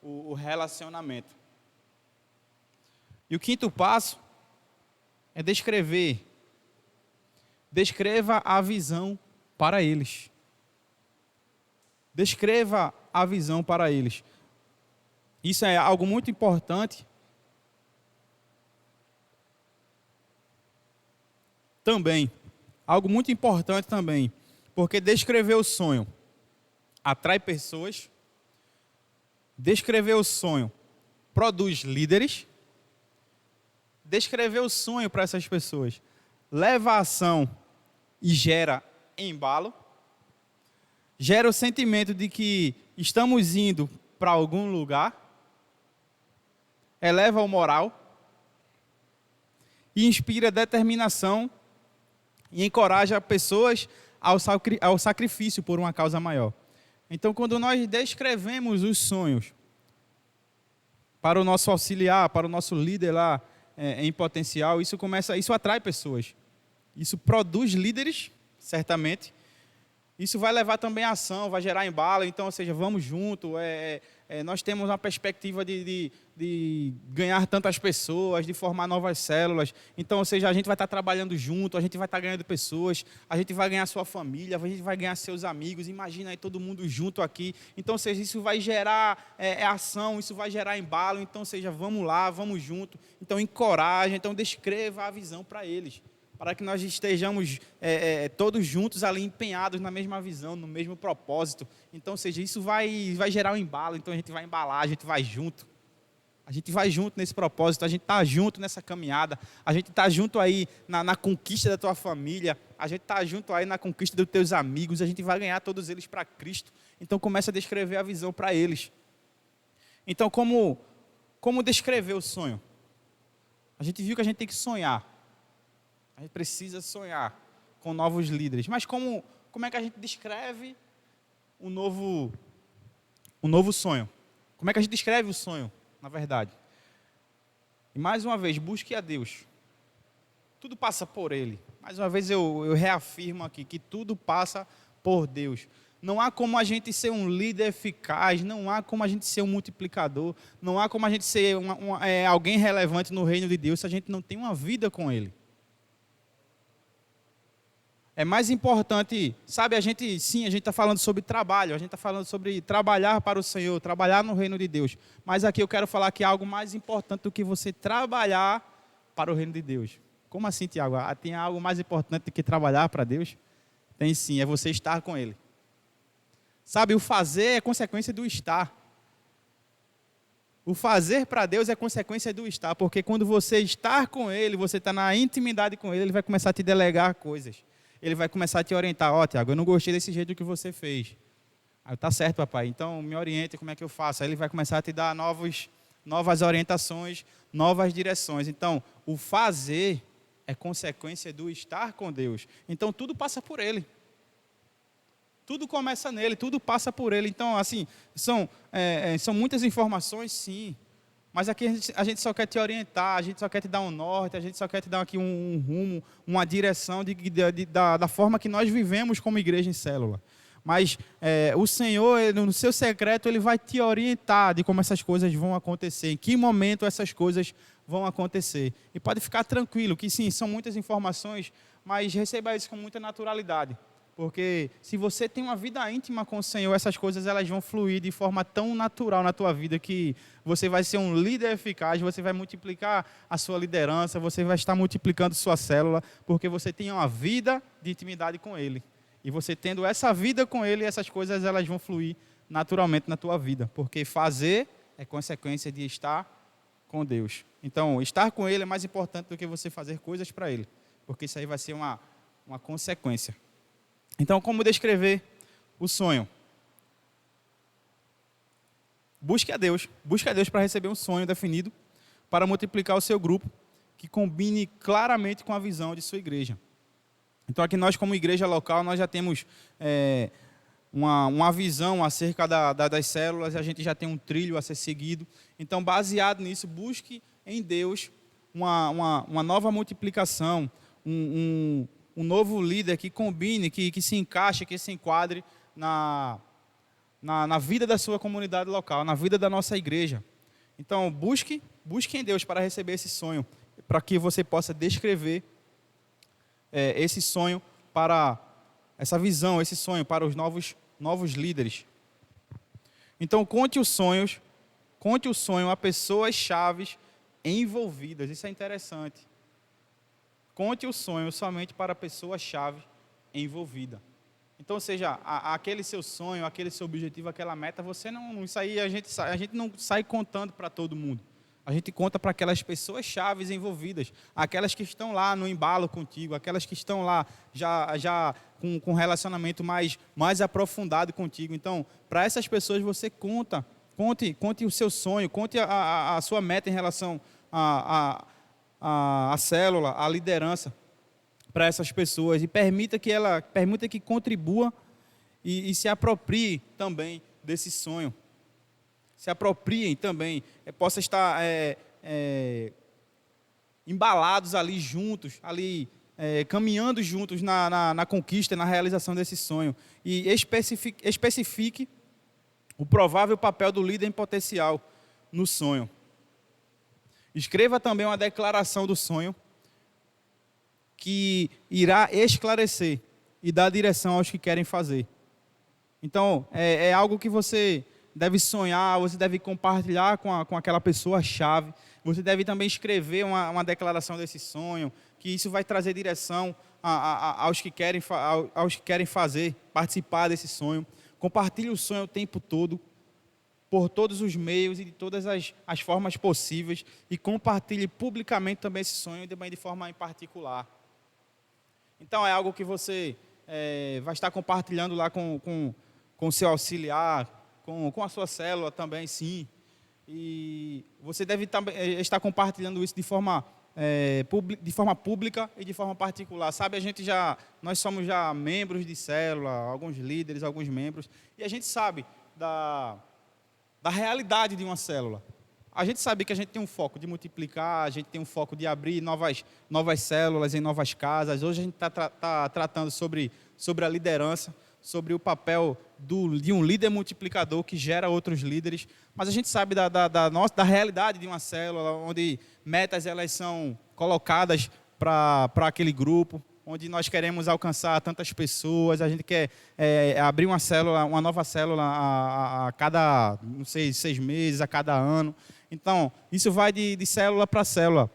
o relacionamento. E o quinto passo é descrever. Descreva a visão para eles. Descreva a visão para eles. Isso é algo muito importante. Também. Algo muito importante também. Porque descrever o sonho atrai pessoas. Descrever o sonho produz líderes. Descrever o sonho para essas pessoas leva a ação e gera embalo. Gera o sentimento de que estamos indo para algum lugar. Eleva o moral. E inspira determinação e encoraja pessoas ao sacrifício por uma causa maior. Então, quando nós descrevemos os sonhos para o nosso auxiliar, para o nosso líder lá em potencial, isso atrai pessoas. Isso produz líderes, certamente. Isso vai levar também a ação, vai gerar embalo. Então, ou seja, vamos junto. Nós temos uma perspectiva de ganhar tantas pessoas, de formar novas células. Então, ou seja, a gente vai estar trabalhando junto, a gente vai estar ganhando pessoas, a gente vai ganhar sua família, a gente vai ganhar seus amigos. Imagina aí todo mundo junto aqui. Então, ou seja, isso vai gerar ação, isso vai gerar embalo. Então, ou seja, vamos lá, vamos junto. Então, encoraja, então descreva a visão para eles. Para que nós estejamos todos juntos ali, empenhados na mesma visão, no mesmo propósito. Então, ou seja, isso vai gerar um embalo. Então, a gente vai embalar, a gente vai junto. A gente vai junto nesse propósito, a gente está junto nessa caminhada. A gente está junto aí na conquista da tua família. A gente está junto aí na conquista dos teus amigos. A gente vai ganhar todos eles para Cristo. Então, começa a descrever a visão para eles. Então, como descrever o sonho? A gente viu que a gente tem que sonhar. A gente precisa sonhar com novos líderes. Mas como é que a gente descreve um novo sonho? Como é que a gente descreve o sonho, na verdade? E mais uma vez, busque a Deus. Tudo passa por Ele. Mais uma vez eu reafirmo aqui que tudo passa por Deus. Não há como a gente ser um líder eficaz, não há como a gente ser um multiplicador, não há como a gente ser alguém relevante no reino de Deus se a gente não tem uma vida com Ele. É mais importante, sabe, a gente está falando sobre trabalho, a gente está falando sobre trabalhar para o Senhor, trabalhar no reino de Deus. Mas aqui eu quero falar que é algo mais importante do que você trabalhar para o reino de Deus. Como assim, Tiago? Tem algo mais importante do que trabalhar para Deus? Tem sim, é você estar com Ele. Sabe, o fazer é consequência do estar. O fazer para Deus é consequência do estar, porque quando você está com Ele, você está na intimidade com Ele, Ele vai começar a te delegar coisas. Ele vai começar a te orientar. Tiago, eu não gostei desse jeito que você fez. Aí, tá certo, papai. Então, me oriente, como é que eu faço? Aí ele vai começar a te dar novas orientações, novas direções. Então, o fazer é consequência do estar com Deus. Então, tudo passa por Ele. Tudo começa nele, tudo passa por Ele. Então, assim, são muitas informações, sim. Mas aqui a gente só quer te orientar, a gente só quer te dar um norte, a gente só quer te dar aqui um rumo, uma direção da forma que nós vivemos como igreja em célula. Mas o Senhor, no seu secreto, Ele vai te orientar de como essas coisas vão acontecer, em que momento essas coisas vão acontecer. E pode ficar tranquilo que sim, são muitas informações, mas receba isso com muita naturalidade. Porque se você tem uma vida íntima com o Senhor, essas coisas elas vão fluir de forma tão natural na tua vida que você vai ser um líder eficaz, você vai multiplicar a sua liderança, você vai estar multiplicando sua célula, porque você tem uma vida de intimidade com Ele. E você tendo essa vida com Ele, essas coisas elas vão fluir naturalmente na tua vida. Porque fazer é consequência de estar com Deus. Então, estar com Ele é mais importante do que você fazer coisas para Ele. Porque isso aí vai ser uma consequência. Então, como descrever o sonho? Busque a Deus para receber um sonho definido, para multiplicar o seu grupo, que combine claramente com a visão de sua igreja. Então, aqui nós, como igreja local, nós já temos uma visão acerca das células, a gente já tem um trilho a ser seguido. Então, baseado nisso, busque em Deus uma nova multiplicação, um novo líder que combine, que se encaixe, que se enquadre na vida da sua comunidade local, na vida da nossa igreja. Então, busque em Deus para receber esse sonho, para que você possa descrever esse sonho para essa visão, esse sonho para os novos líderes. Então, conte o sonho a pessoas chaves envolvidas. Isso é interessante. Conte o sonho somente para pessoas-chave envolvida. Então, ou seja, aquele seu sonho, aquele seu objetivo, aquela meta, você não, isso aí a gente não sai contando para todo mundo. A gente conta para aquelas pessoas-chave envolvidas, aquelas que estão lá no embalo contigo, aquelas que estão lá já com um relacionamento mais aprofundado contigo. Então, para essas pessoas você conte o seu sonho, conte a sua meta em relação a célula, a liderança para essas pessoas e permita que contribua e se aproprie também desse sonho. Se apropriem também, possa estar embalados ali juntos, caminhando juntos na conquista, na realização desse sonho. E especifique o provável papel do líder em potencial no sonho. Escreva também uma declaração do sonho que irá esclarecer e dar direção aos que querem fazer. Então, é algo que você deve sonhar, você deve compartilhar com aquela pessoa-chave. Você deve também escrever uma declaração desse sonho, que isso vai trazer direção aos que querem fazer, participar desse sonho. Compartilhe o sonho o tempo todo, por todos os meios e de todas as formas possíveis, e compartilhe publicamente também esse sonho, também de forma em particular. Então, é algo que você vai estar compartilhando lá com o seu auxiliar, com a sua célula também, sim. E você deve também estar compartilhando isso de forma pública e de forma particular. Sabe, nós somos já membros de célula, alguns líderes, alguns membros, e a gente sabe da realidade de uma célula. A gente sabe que a gente tem um foco de multiplicar, a gente tem um foco de abrir novas células em novas casas. Hoje a gente está tratando sobre a liderança, sobre o papel de um líder multiplicador que gera outros líderes. Mas a gente sabe da realidade de uma célula, onde metas elas são colocadas para aquele grupo, onde nós queremos alcançar tantas pessoas, a gente quer abrir uma nova célula a cada, 6 meses, a cada ano. Então, isso vai de célula para célula,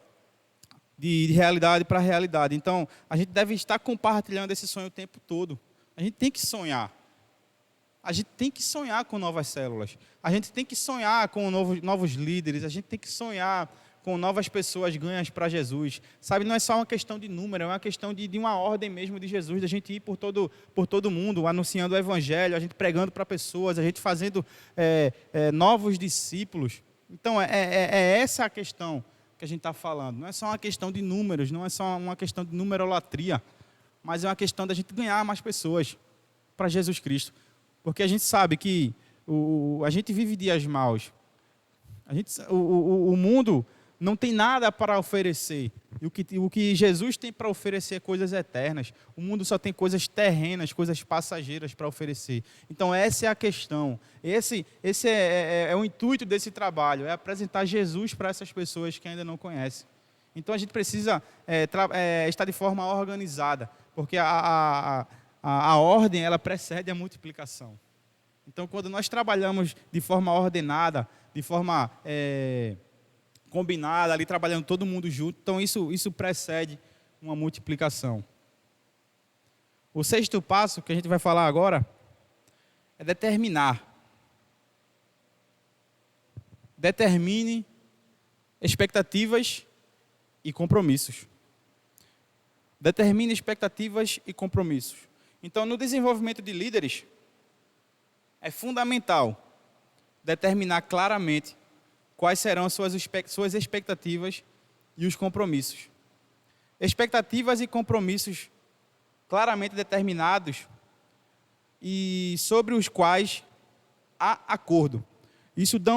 de realidade para realidade. Então, a gente deve estar compartilhando esse sonho o tempo todo. A gente tem que sonhar. A gente tem que sonhar com novas células. A gente tem que sonhar com novos líderes. A gente tem que sonhar com novas pessoas ganhas para Jesus. Sabe, não é só uma questão de número, é uma questão de uma ordem mesmo de Jesus, da gente ir por todo mundo, anunciando o Evangelho, a gente pregando para pessoas, a gente fazendo novos discípulos. Então, é essa a questão que a gente está falando. Não é só uma questão de números, não é só uma questão de numerolatria, mas é uma questão da gente ganhar mais pessoas para Jesus Cristo. Porque a gente sabe que a gente vive dias maus. O mundo não tem nada para oferecer. E o que Jesus tem para oferecer é coisas eternas. O mundo só tem coisas terrenas, coisas passageiras para oferecer. Então, essa é a questão. Esse é o intuito desse trabalho, é apresentar Jesus para essas pessoas que ainda não conhecem. Então, a gente precisa estar de forma organizada, porque a ordem ela precede a multiplicação. Então, quando nós trabalhamos de forma ordenada, de forma combinada, ali trabalhando todo mundo junto, então isso precede uma multiplicação. O sexto passo que a gente vai falar agora é determinar. Determine expectativas e compromissos. Determine expectativas e compromissos. Então, no desenvolvimento de líderes, é fundamental determinar claramente quais serão as suas expectativas e os compromissos. Expectativas e compromissos claramente determinados e sobre os quais há acordo. Isso dá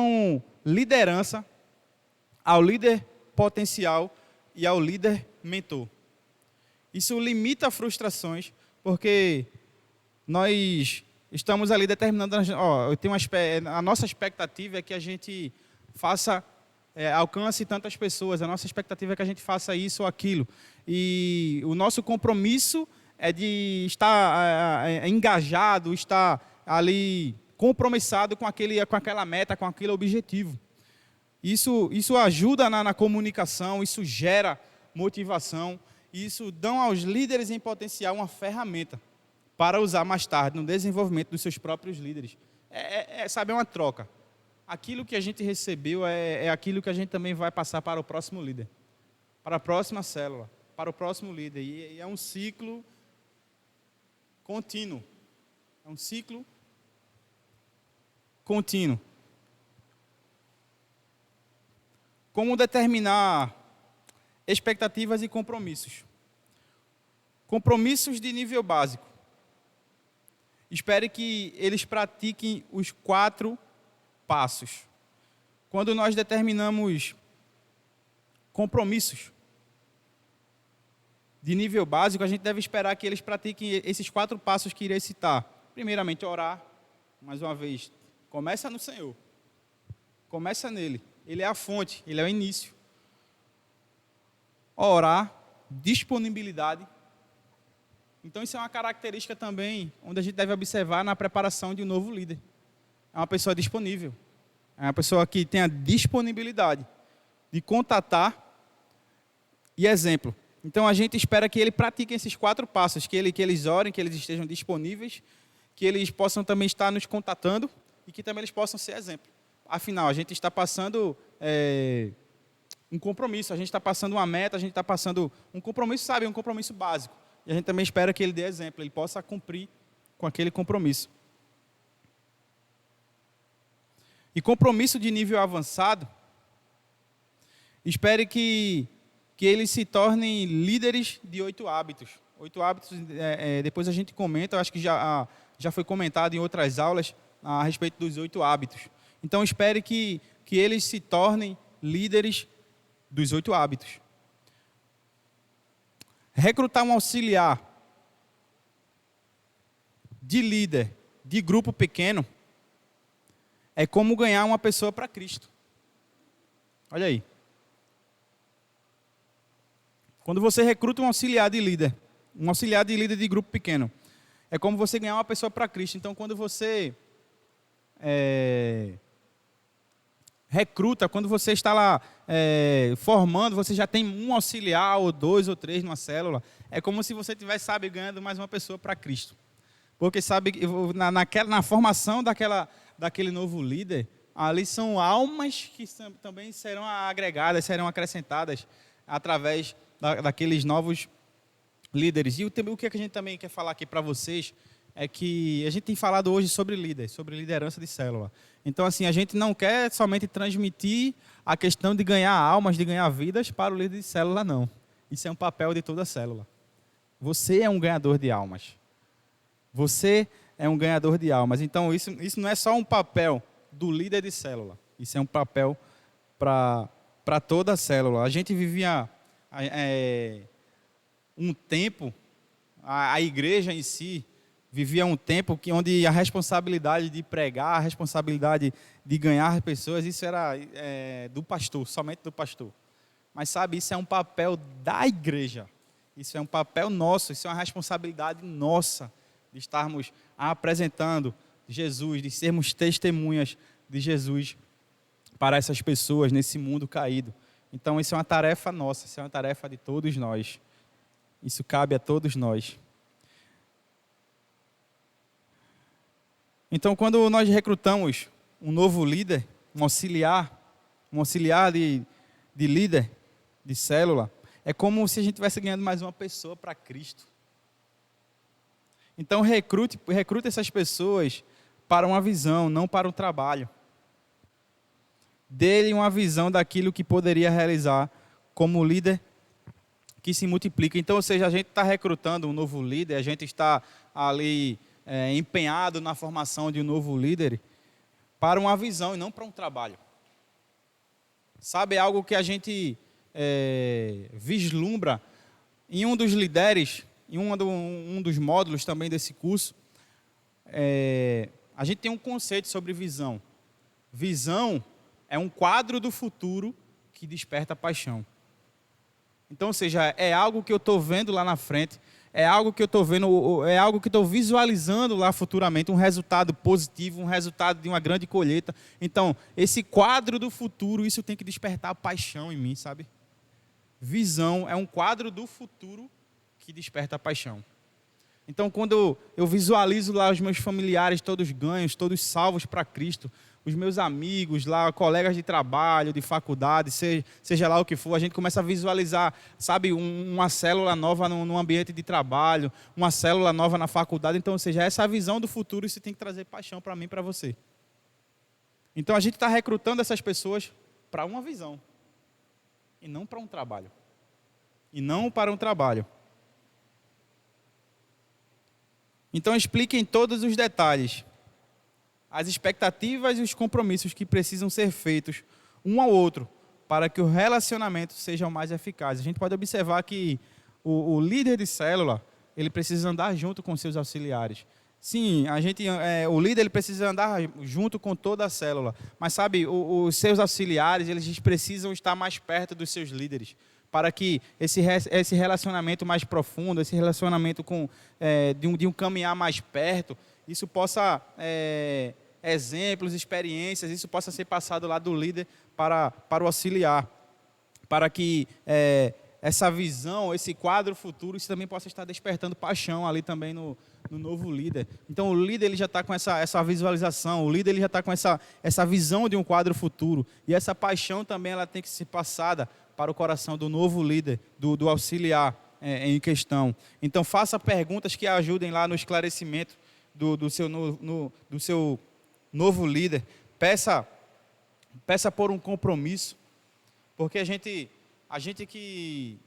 liderança ao líder potencial e ao líder mentor. Isso limita frustrações, porque nós estamos ali determinando, a nossa expectativa é que a gente alcance tantas pessoas, a nossa expectativa é que a gente faça isso ou aquilo. E o nosso compromisso é de estar engajado, estar ali compromissado com aquela meta, com aquele objetivo. Isso ajuda na comunicação, isso gera motivação, isso dá aos líderes em potencial uma ferramenta para usar mais tarde no desenvolvimento dos seus próprios líderes. Sabe, é uma troca. Aquilo que a gente recebeu é aquilo que a gente também vai passar para o próximo líder, para a próxima célula, para o próximo líder. E é um ciclo contínuo. É um ciclo contínuo. Como determinar expectativas e compromissos? Compromissos de nível básico. Espere que eles pratiquem os 4 passos. Quando nós determinamos compromissos de nível básico, a gente deve esperar que eles pratiquem esses 4 passos que irei citar. Primeiramente, orar. Mais uma vez, começa no Senhor. Começa nele. Ele é a fonte, ele é o início. Orar, disponibilidade. Então, isso é uma característica também, onde a gente deve observar na preparação de um novo líder. É uma pessoa disponível. É uma pessoa que tem a disponibilidade de contatar e exemplo. Então, a gente espera que ele pratique esses 4 passos, que eles orem, que eles estejam disponíveis, que eles possam também estar nos contatando e que também eles possam ser exemplo. Afinal, a gente está passando um compromisso, a gente está passando uma meta, a gente está passando um compromisso, sabe, um compromisso básico. E a gente também espera que ele dê exemplo, ele possa cumprir com aquele compromisso. E compromisso de nível avançado, espere que eles se tornem líderes de 8 hábitos. 8 hábitos, depois a gente comenta, eu acho que já foi comentado em outras aulas a respeito dos 8 hábitos. Então, espere que eles se tornem líderes dos 8 hábitos. Recrutar um auxiliar de líder de grupo pequeno é como ganhar uma pessoa para Cristo. Olha aí. Quando você recruta um auxiliar de líder de grupo pequeno, é como você ganhar uma pessoa para Cristo. Então, quando você recruta, quando você está lá formando, você já tem um auxiliar, ou 2 ou 3 numa célula, é como se você estivesse, ganhando mais uma pessoa para Cristo. Porque, na formação daquele novo líder, ali são almas que também serão agregadas, serão acrescentadas através daqueles novos líderes. E o que a gente também quer falar aqui para vocês é que a gente tem falado hoje sobre líder, sobre liderança de célula. Então, assim, a gente não quer somente transmitir a questão de ganhar almas, de ganhar vidas para o líder de célula, não. Isso é um papel de toda a célula. Você é um ganhador de almas. Você é um ganhador de almas. Então, isso não é só um papel do líder de célula. Isso é um papel para toda a célula. A gente vivia um tempo, a igreja em si, vivia um tempo onde a responsabilidade de pregar, a responsabilidade de ganhar pessoas, isso era do pastor, somente do pastor. Mas sabe, isso é um papel da igreja. Isso é um papel nosso, isso é uma responsabilidade nossa de estarmos apresentando Jesus, de sermos testemunhas de Jesus para essas pessoas nesse mundo caído. Então, isso é uma tarefa nossa, isso é uma tarefa de todos nós. Isso cabe a todos nós. Então, quando nós recrutamos um novo líder, um auxiliar de líder de célula, é como se a gente estivesse ganhando mais uma pessoa para Cristo. Então, recrute essas pessoas para uma visão, não para o trabalho. Dê-lhe uma visão daquilo que poderia realizar como líder que se multiplica. Então, ou seja, a gente está recrutando um novo líder, a gente está ali empenhado na formação de um novo líder para uma visão e não para um trabalho. Sabe, é algo que a gente vislumbra em um dos líderes, em um dos módulos também desse curso. A gente tem um conceito sobre visão. Visão é um quadro do futuro que desperta paixão. Então, ou seja, é algo que eu estou vendo lá na frente, é algo que eu estou vendo, é algo que estou visualizando lá futuramente, um resultado positivo, um resultado de uma grande colheita. Então, esse quadro do futuro, isso tem que despertar paixão em mim, sabe? Visão é um quadro do futuro que desperta paixão. Então, quando eu visualizo lá os meus familiares todos ganhos, todos salvos para Cristo, os meus amigos lá, colegas de trabalho, de faculdade, seja lá o que for, a gente começa a visualizar, sabe, uma célula nova no ambiente de trabalho, uma célula nova na faculdade. Então, ou seja, essa visão do futuro, isso tem que trazer paixão para mim e para você. Então, a gente está recrutando essas pessoas para uma visão e não para um trabalho. E não para um trabalho. Então, explique em todos os detalhes as expectativas e os compromissos que precisam ser feitos um ao outro para que o relacionamento seja o mais eficaz. A gente pode observar que o líder de célula, ele precisa andar junto com seus auxiliares. Sim, o líder ele precisa andar junto com toda a célula, mas sabe, os seus auxiliares, eles precisam estar mais perto dos seus líderes, para que esse relacionamento mais profundo, esse relacionamento de um caminhar mais perto, isso possa, exemplos, experiências, isso possa ser passado lá do líder para o auxiliar, para que essa visão, esse quadro futuro, isso também possa estar despertando paixão ali também no novo líder. Então, o líder ele já está com essa visualização, o líder ele já está com essa visão de um quadro futuro, e essa paixão também ela tem que ser passada para o coração do novo líder, do auxiliar em questão. Então, faça perguntas que ajudem lá no esclarecimento do seu novo líder. Peça por um compromisso, porque a gente que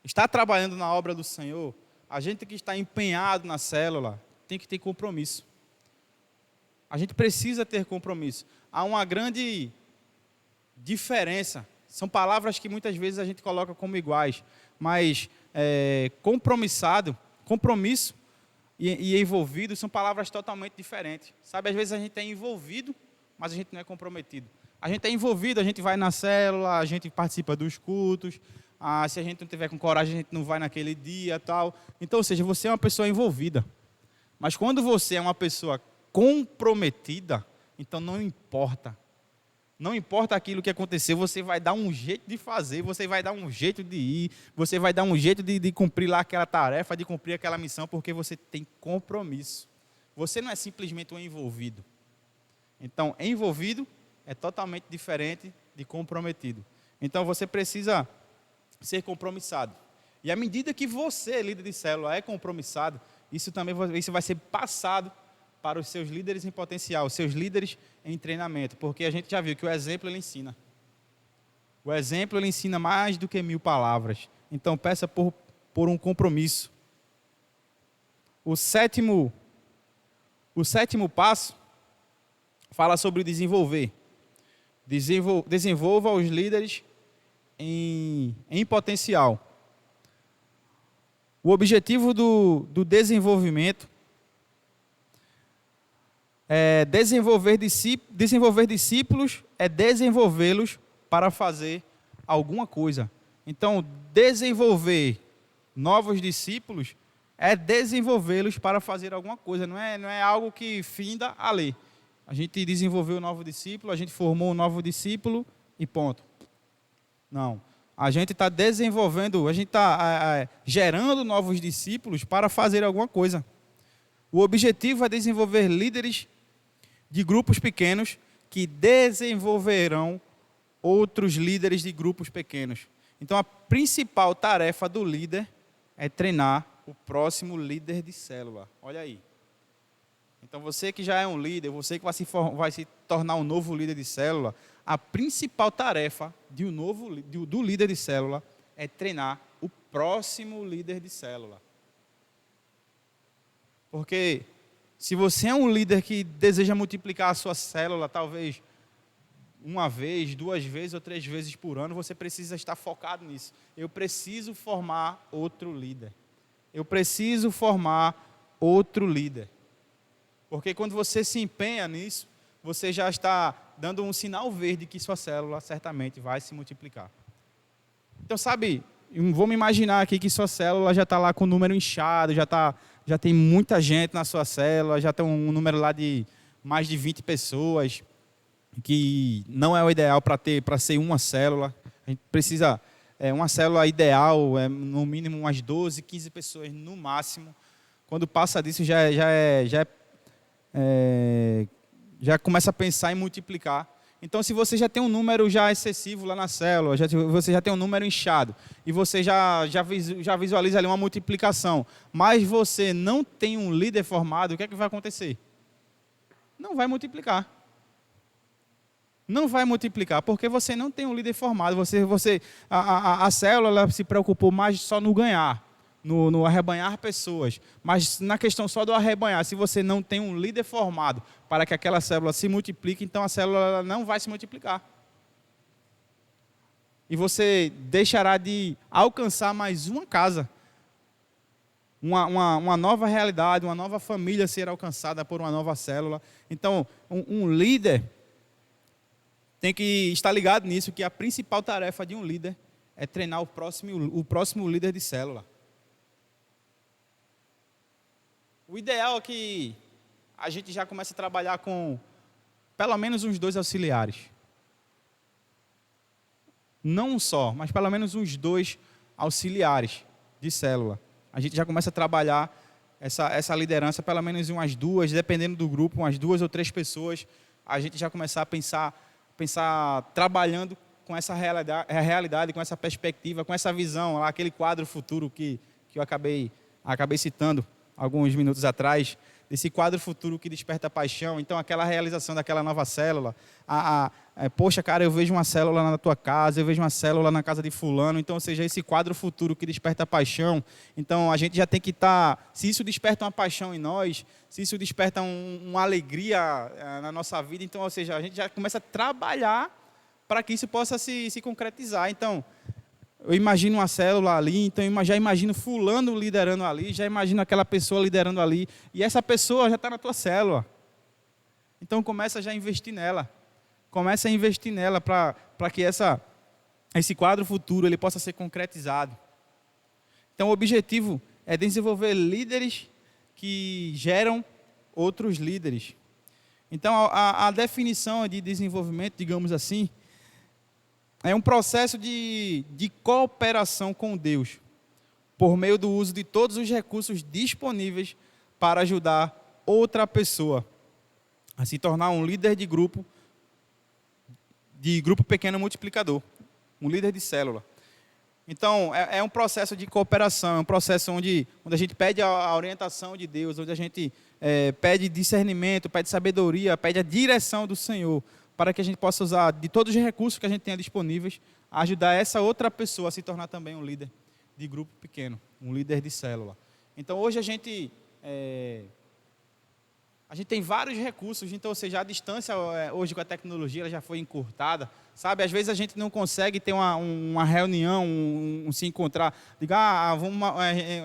está trabalhando na obra do Senhor, a gente que está empenhado na célula, tem que ter compromisso. A gente precisa ter compromisso. Há uma grande diferença. São palavras que muitas vezes a gente coloca como iguais, mas compromisso e envolvido são palavras totalmente diferentes. Sabe, às vezes a gente é envolvido, mas a gente não é comprometido. A gente é envolvido, a gente vai na célula, a gente participa dos cultos, se a gente não tiver com coragem, a gente não vai naquele dia, tal. Então, ou seja, você é uma pessoa envolvida. Mas quando você é uma pessoa comprometida, então não importa. Não importa aquilo que aconteceu, você vai dar um jeito de fazer, você vai dar um jeito de ir, você vai dar um jeito de cumprir lá aquela tarefa, de cumprir aquela missão, porque você tem compromisso. Você não é simplesmente um envolvido. Então, envolvido é totalmente diferente de comprometido. Então, você precisa ser compromissado. E à medida que você, líder de célula, é compromissado, isso vai ser passado para os seus líderes em potencial, os seus líderes em treinamento, porque a gente já viu que o exemplo ele ensina. O exemplo ele ensina mais do que 1000 palavras. Então peça por um compromisso. O sétimo passo fala sobre desenvolver. Desenvolva os líderes em potencial. O objetivo do desenvolvimento é desenvolver discípulos, é desenvolvê-los para fazer alguma coisa. Então, desenvolver novos discípulos é desenvolvê-los para fazer alguma coisa. Não é algo que finda ali. A gente desenvolveu um novo discípulo, a gente formou um novo discípulo e ponto. Não. A gente está desenvolvendo, a gente está gerando novos discípulos para fazer alguma coisa. O objetivo é desenvolver líderes de grupos pequenos que desenvolverão outros líderes de grupos pequenos. Então, a principal tarefa do líder é treinar o próximo líder de célula. Olha aí. Então, você que já é um líder, você que vai se tornar um novo líder de célula, a principal tarefa do líder de célula é treinar o próximo líder de célula. Porque se você é um líder que deseja multiplicar a sua célula, talvez uma vez, 2 vezes ou 3 vezes por ano, você precisa estar focado nisso. Eu preciso formar outro líder. Eu preciso formar outro líder. Porque quando você se empenha nisso, você já está dando um sinal verde que sua célula certamente vai se multiplicar. Então, sabe, vamos imaginar aqui que sua célula já está lá com o número inchado, já tem muita gente na sua célula, já tem um número lá de mais de 20 pessoas, que não é o ideal para ser uma célula. A gente precisa, uma célula ideal, no mínimo umas 12, 15 pessoas no máximo. Quando passa disso, já começa a pensar em multiplicar. Então, se você já tem um número já excessivo lá na célula, você já tem um número inchado, e você já visualiza ali uma multiplicação, mas você não tem um líder formado, o que é que vai acontecer? Não vai multiplicar. Não vai multiplicar, porque você não tem um líder formado. A célula ela se preocupou mais só no ganhar, no arrebanhar pessoas. Mas na questão só do arrebanhar, se você não tem um líder formado para que aquela célula se multiplique, então a célula não vai se multiplicar. E você deixará de alcançar mais uma casa. Uma nova realidade, uma nova família ser alcançada por uma nova célula. Então, um líder tem que estar ligado nisso, que a principal tarefa de um líder é treinar o próximo líder de célula. O ideal é que a gente já comece a trabalhar com pelo menos uns 2 auxiliares. Não um só, mas pelo menos uns 2 auxiliares de célula. A gente já começa a trabalhar essa liderança, pelo menos umas 2, dependendo do grupo, umas 2 ou 3 pessoas. A gente já começar a pensar trabalhando com essa realidade, com essa perspectiva, com essa visão, lá, aquele quadro futuro que eu acabei citando alguns minutos atrás, desse quadro futuro que desperta paixão. Então, aquela realização daquela nova célula, poxa, cara, eu vejo uma célula na tua casa, eu vejo uma célula na casa de fulano. Então, ou seja, esse quadro futuro que desperta paixão. Então, a gente já tem que estar, se isso desperta uma paixão em nós, se isso desperta uma alegria na nossa vida, então, ou seja, a gente já começa a trabalhar para que isso possa se concretizar. Então, eu imagino uma célula ali, então eu já imagino fulano liderando ali, já imagino aquela pessoa liderando ali, e essa pessoa já está na tua célula. Então começa já a investir nela. Começa a investir nela para que esse quadro futuro ele possa ser concretizado. Então o objetivo é desenvolver líderes que geram outros líderes. Então a definição de desenvolvimento, digamos assim, é um processo de cooperação com Deus, por meio do uso de todos os recursos disponíveis para ajudar outra pessoa a se tornar um líder de grupo pequeno multiplicador, um líder de célula. Então, é um processo de cooperação, é um processo onde a gente pede a orientação de Deus, onde a gente pede discernimento, pede sabedoria, pede a direção do Senhor, para que a gente possa usar de todos os recursos que a gente tenha disponíveis, a ajudar essa outra pessoa a se tornar também um líder de grupo pequeno, um líder de célula. Então, hoje a gente tem vários recursos, então, ou seja, a distância hoje com a tecnologia ela já foi encurtada, sabe? Às vezes a gente não consegue ter uma reunião, se encontrar, diga,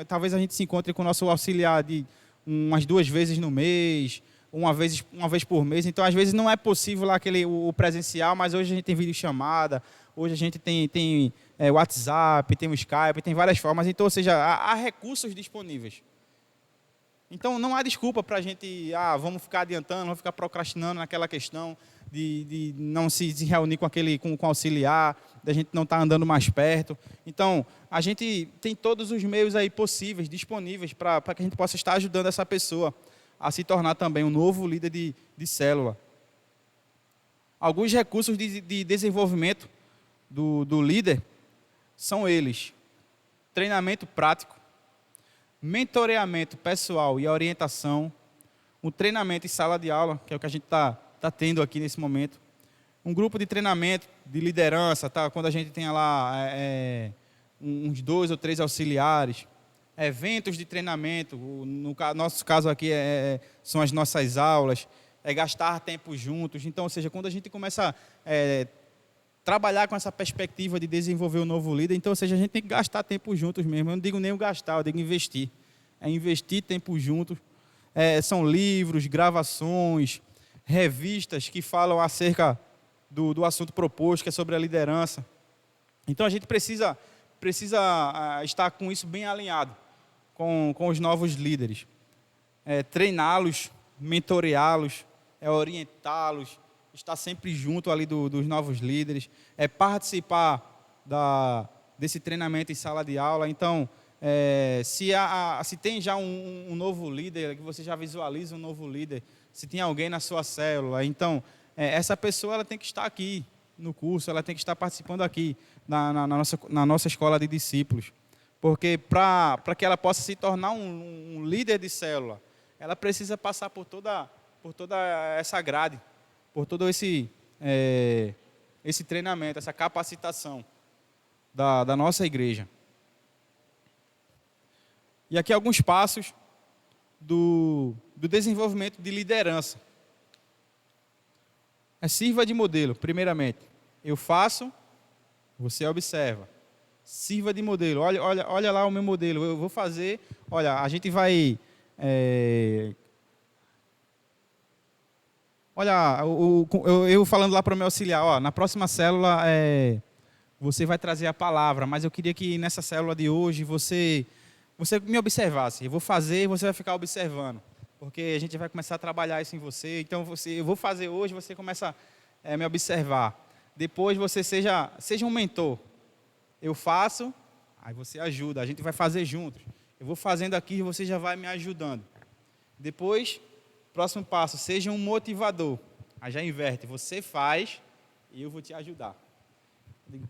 talvez a gente se encontre com o nosso auxiliar de umas 2 vezes no mês, uma vez por mês. Então, às vezes não é possível lá o presencial, mas hoje a gente tem videochamada, hoje a gente tem WhatsApp, tem o Skype, tem várias formas. Então, ou seja, há recursos disponíveis. Então, não há desculpa para a gente, vamos ficar adiantando, vamos ficar procrastinando naquela questão de não se reunir com o auxiliar, da gente não estar andando mais perto. Então, a gente tem todos os meios aí possíveis, disponíveis, para que a gente possa estar ajudando essa pessoa a se tornar também um novo líder de célula. Alguns recursos de desenvolvimento do líder são eles: treinamento prático, mentoreamento pessoal e orientação, um treinamento em sala de aula, que é o que a gente está tendo aqui nesse momento, um grupo de treinamento de liderança, quando a gente tem lá uns 2 ou 3 auxiliares, eventos de treinamento, no nosso caso aqui são as nossas aulas, gastar tempo juntos. Então, ou seja, quando a gente começa a trabalhar com essa perspectiva de desenvolver um novo líder, então, ou seja, a gente tem que gastar tempo juntos mesmo. Eu não digo nem o gastar, eu digo investir. É investir tempo juntos. São livros, gravações, revistas que falam acerca do assunto proposto, que é sobre a liderança. Então, a gente precisa estar com isso bem alinhado com os novos líderes. Treiná-los, mentoreá-los, orientá-los, estar sempre junto ali dos novos líderes, participar desse treinamento em sala de aula. Então, se tem já um novo líder, que você já visualiza um novo líder, se tem alguém na sua célula, então, essa pessoa ela tem que estar aqui no curso, ela tem que estar participando aqui na nossa escola de discípulos. Porque para que ela possa se tornar um líder de célula, ela precisa passar por toda essa grade, por todo esse treinamento, essa capacitação da nossa igreja. E aqui alguns passos do desenvolvimento de liderança. Sirva de modelo, primeiramente. Eu faço, você observa. Sirva de modelo. Olha lá o meu modelo. Eu vou fazer. Olha, a gente vai. Olha, eu falando lá para o meu auxiliar, na próxima célula você vai trazer a palavra, mas eu queria que nessa célula de hoje você me observasse. Eu vou fazer, você vai ficar observando, porque a gente vai começar a trabalhar isso em você. Então eu vou fazer hoje, você começa a me observar. Depois você seja um mentor. Eu faço, aí você ajuda, a gente vai fazer juntos. Eu vou fazendo aqui e você já vai me ajudando. Depois, próximo passo, seja um motivador. Aí já inverte, você faz e eu vou te ajudar. Eu digo,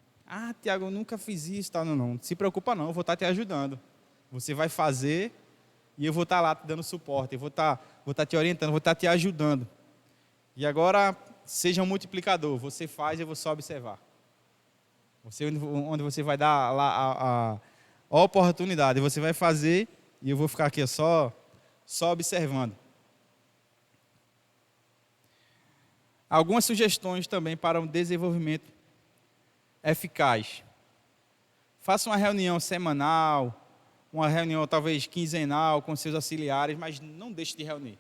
Tiago, eu nunca fiz isso. Não se preocupa não, eu vou estar te ajudando. Você vai fazer e eu vou estar lá te dando suporte, eu vou estar te orientando, vou estar te ajudando. E agora, seja um multiplicador, você faz e eu vou só observar. Onde você vai dar lá a oportunidade, você vai fazer e eu vou ficar aqui só observando. Algumas sugestões também para um desenvolvimento eficaz. Faça uma reunião semanal, uma reunião talvez quinzenal com seus auxiliares, mas não deixe de reunir.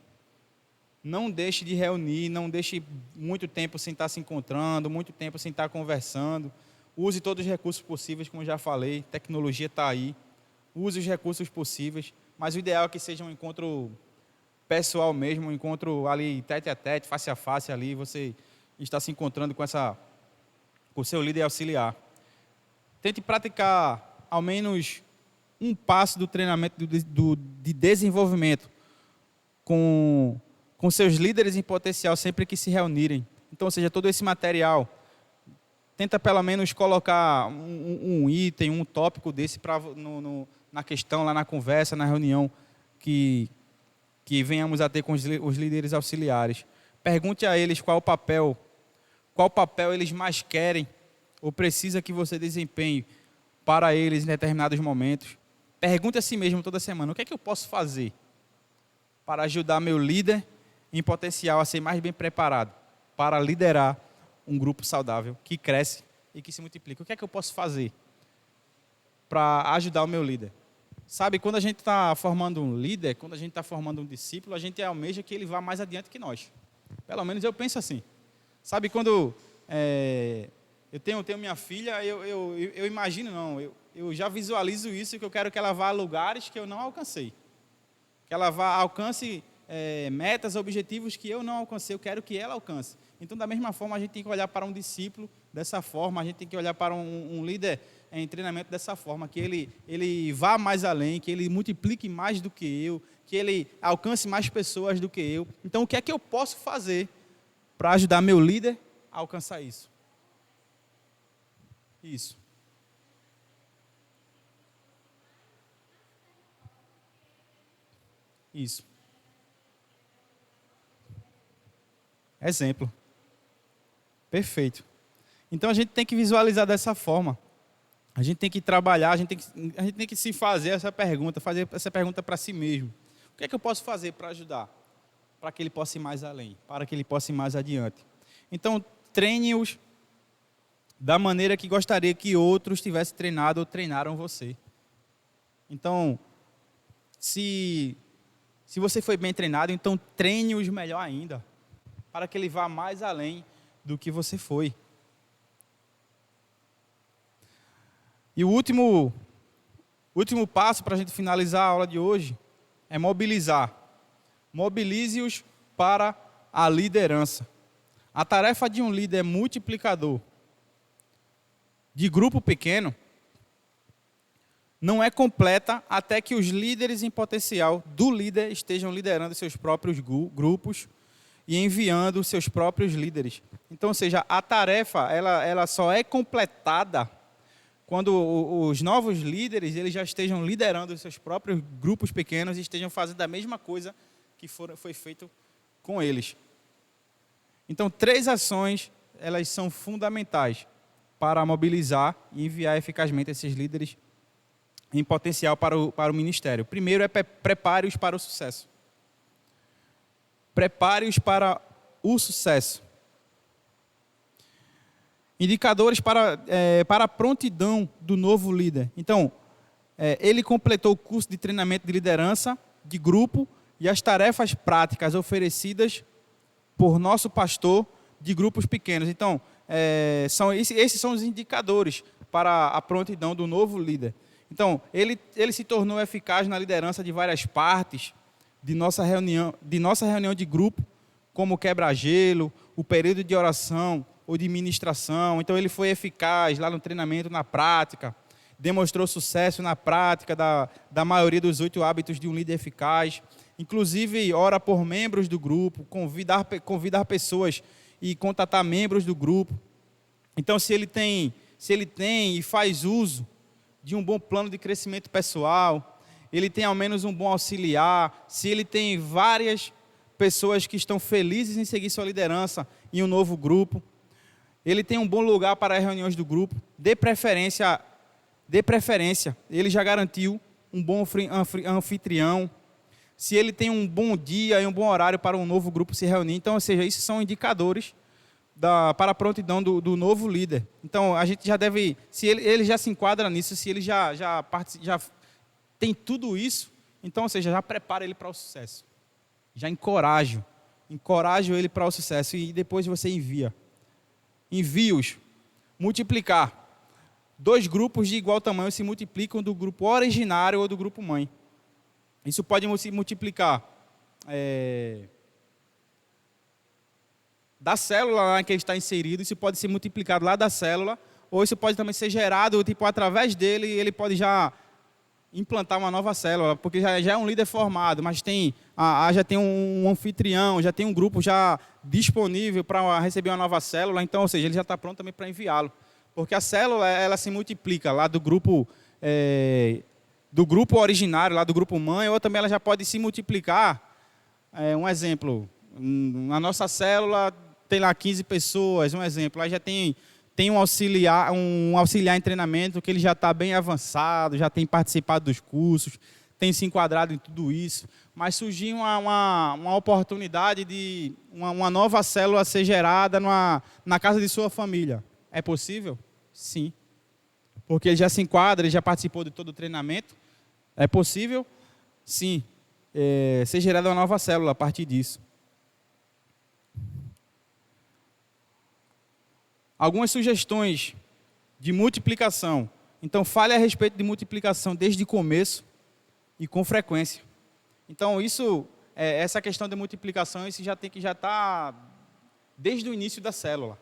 Não deixe de reunir, não deixe muito tempo sem estar se encontrando, muito tempo sem estar conversando. Use todos os recursos possíveis, como já falei, tecnologia está aí. Use os recursos possíveis, mas o ideal é que seja um encontro pessoal mesmo, um encontro ali tete a tete, face a face ali, você está se encontrando com o seu líder auxiliar. Tente praticar ao menos um passo do treinamento de desenvolvimento com seus líderes em potencial sempre que se reunirem. Então, ou seja, todo esse material, tenta pelo menos colocar um item, um tópico desse na questão, lá na conversa, na reunião que venhamos a ter com os líderes auxiliares. Pergunte a eles qual papel eles mais querem ou precisa que você desempenhe para eles em determinados momentos. Pergunte a si mesmo toda semana: o que é que eu posso fazer para ajudar meu líder em potencial a ser mais bem preparado para liderar um grupo saudável que cresce e que se multiplica? O que é que eu posso fazer para ajudar o meu líder? Sabe, quando a gente está formando um líder, quando a gente está formando um discípulo, a gente almeja que ele vá mais adiante que nós. Pelo menos eu penso assim. Sabe, quando eu tenho minha filha, eu imagino, não, eu já visualizo isso, que eu quero que ela vá a lugares que eu não alcancei. Que ela alcance metas, objetivos que eu não alcancei, eu quero que ela alcance. Então, da mesma forma, a gente tem que olhar para um discípulo dessa forma, a gente tem que olhar para um líder em treinamento dessa forma, que ele vá mais além, que ele multiplique mais do que eu, que ele alcance mais pessoas do que eu. Então, o que é que eu posso fazer para ajudar meu líder a alcançar isso? Isso. Isso. Exemplo. Perfeito. Então, a gente tem que visualizar dessa forma. A gente tem que trabalhar, a gente tem que se fazer essa pergunta para si mesmo. O que é que eu posso fazer para ajudar? Para que ele possa ir mais além, para que ele possa ir mais adiante. Então, treine-os da maneira que gostaria que outros tivessem treinado ou treinaram você. Então, se você foi bem treinado, então treine-os melhor ainda, para que ele vá mais além do que você foi. E o último passo para a gente finalizar a aula de hoje é mobilizar. Mobilize-os para a liderança. A tarefa de um líder multiplicador de grupo pequeno não é completa até que os líderes em potencial do líder estejam liderando seus próprios grupos e enviando seus próprios líderes. Então, ou seja, a tarefa ela só é completada quando os novos líderes eles já estejam liderando os seus próprios grupos pequenos e estejam fazendo a mesma coisa que foi feito com eles. Então, 3 ações elas são fundamentais para mobilizar e enviar eficazmente esses líderes em potencial para o ministério. Primeiro é prepare-os para o sucesso. Prepare-os para o sucesso. Indicadores para a prontidão do novo líder. Então, ele completou o curso de treinamento de liderança, de grupo e as tarefas práticas oferecidas por nosso pastor de grupos pequenos. Então, esses são os indicadores para a prontidão do novo líder. Então, ele se tornou eficaz na liderança de várias partes de nossa reunião de grupo, como o quebra-gelo, o período de oração ou de ministração. Então, ele foi eficaz lá no treinamento, na prática, demonstrou sucesso na prática da maioria dos 8 hábitos de um líder eficaz. Inclusive, ora por membros do grupo, convidar pessoas e contatar membros do grupo. Então, se ele tem e faz uso de um bom plano de crescimento pessoal, ele tem ao menos um bom auxiliar, se ele tem várias pessoas que estão felizes em seguir sua liderança em um novo grupo, ele tem um bom lugar para as reuniões do grupo, dê preferência, ele já garantiu um bom anfitrião, se ele tem um bom dia e um bom horário para um novo grupo se reunir. Então, ou seja, isso são indicadores para a prontidão do novo líder. Então, a gente já deve, se ele já se enquadra nisso, se ele já tem tudo isso, então, ou seja, já prepara ele para o sucesso. Já encorajo ele para o sucesso e depois você envia. Envie-os. Multiplicar. 2 grupos de igual tamanho se multiplicam do grupo originário ou do grupo mãe. Isso pode se multiplicar da célula lá que ele está inserido, isso pode ser multiplicado lá da célula, ou isso pode também ser gerado, através dele, ele pode já implantar uma nova célula, porque já é um líder formado, mas já tem um anfitrião, já tem um grupo já disponível para receber uma nova célula, então, ou seja, ele já está pronto também para enviá-lo. Porque a célula, ela se multiplica lá do grupo originário, lá do grupo mãe, ou também ela já pode se multiplicar. Um exemplo, na nossa célula tem lá 15 pessoas, um exemplo, aí já tem um auxiliar em treinamento que ele já está bem avançado, já tem participado dos cursos, tem se enquadrado em tudo isso, mas surgiu uma oportunidade de uma nova célula ser gerada na casa de sua família. É possível? Sim. Porque ele já se enquadra, ele já participou de todo o treinamento. É possível? Sim. Ser gerada uma nova célula a partir disso. Algumas sugestões de multiplicação. Então, fale a respeito de multiplicação desde o começo e com frequência. Então, essa questão de multiplicação, isso já tem que estar desde o início da célula.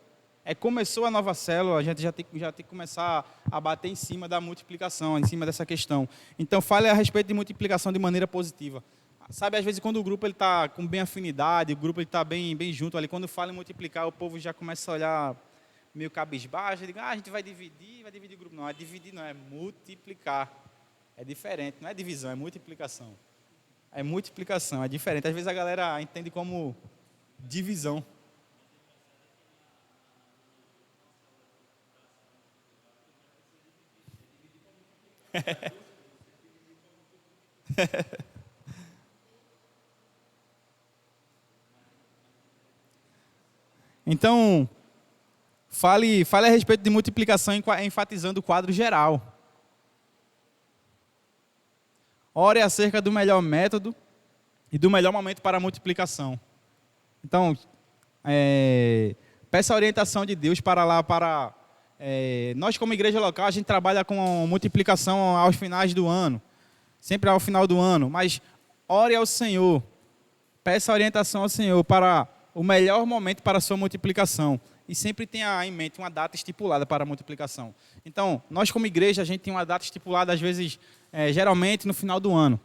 Começou a nova célula, a gente já tem que começar a bater em cima da multiplicação, em cima dessa questão. Então, fale a respeito de multiplicação de maneira positiva. Sabe, às vezes, quando o grupo está com bem afinidade, o grupo está bem junto ali, quando fala em multiplicar, o povo já começa a olhar meio cabisbaixo, digo, a gente vai dividir o grupo. Não, dividir não, é multiplicar. É diferente, não é divisão, é multiplicação. É multiplicação, é diferente. Às vezes a galera entende como divisão. Então, fale a respeito de multiplicação, enfatizando o quadro geral. Ore acerca do melhor método e do melhor momento para a multiplicação. Então, peça a orientação de Deus nós, como igreja local, a gente trabalha com multiplicação aos finais do ano, sempre ao final do ano, mas ore ao Senhor, peça a orientação ao Senhor para o melhor momento para a sua multiplicação. E sempre tenha em mente uma data estipulada para a multiplicação. Então, nós como igreja, a gente tem uma data estipulada, às vezes, geralmente no final do ano.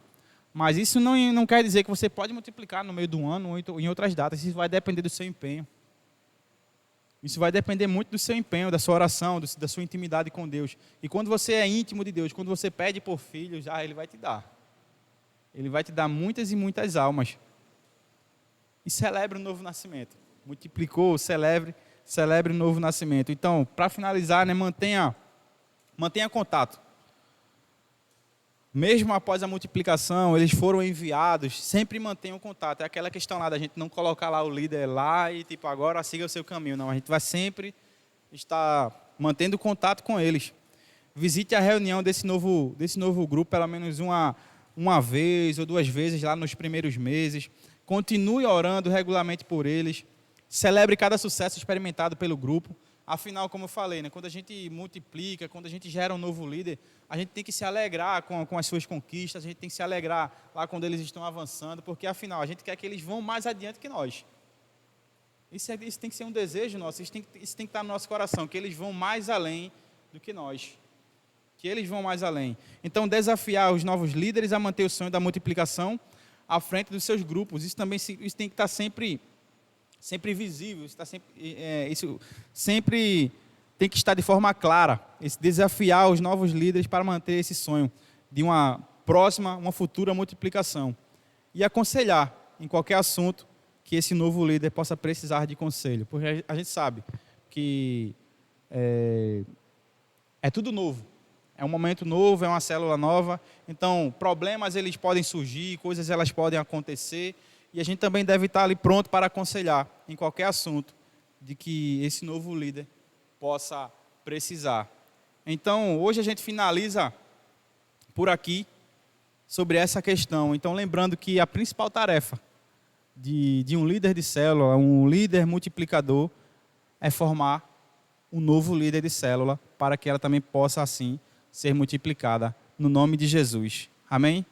Mas isso não quer dizer que você pode multiplicar no meio do ano ou em outras datas. Isso vai depender do seu empenho. Isso vai depender muito do seu empenho, da sua oração, da sua intimidade com Deus. E quando você é íntimo de Deus, quando você pede por filhos, Ele vai te dar. Ele vai te dar muitas e muitas almas. E celebre o novo nascimento. Multiplicou, celebre o novo nascimento. Então, para finalizar, mantenha contato. Mesmo após a multiplicação, eles foram enviados, sempre mantenham contato. É aquela questão lá da gente não colocar lá o líder lá e agora siga o seu caminho. Não, a gente vai sempre estar mantendo contato com eles. Visite a reunião desse novo grupo pelo menos uma vez ou 2 vezes lá nos primeiros meses. Continue orando regularmente por eles. Celebre cada sucesso experimentado pelo grupo. Afinal, como eu falei, quando a gente multiplica, quando a gente gera um novo líder, a gente tem que se alegrar com as suas conquistas, a gente tem que se alegrar lá quando eles estão avançando, porque afinal, a gente quer que eles vão mais adiante que nós. Isso tem que ser um desejo nosso, isso tem que estar no nosso coração, que eles vão mais além do que nós. Que eles vão mais além. Então, desafiar os novos líderes a manter o sonho da multiplicação à frente dos seus grupos. Isso tem que estar sempre visível, isso sempre tem que estar de forma clara, desafiar os novos líderes para manter esse sonho de uma futura multiplicação. E aconselhar em qualquer assunto que esse novo líder possa precisar de conselho, porque a gente sabe que é tudo novo, é um momento novo, é uma célula nova, então problemas eles podem surgir, coisas elas podem acontecer, e a gente também deve estar ali pronto para aconselhar em qualquer assunto de que esse novo líder possa precisar. Então, hoje a gente finaliza por aqui sobre essa questão. Então, lembrando que a principal tarefa de um líder de célula, um líder multiplicador, é formar um novo líder de célula para que ela também possa, assim, ser multiplicada no nome de Jesus. Amém?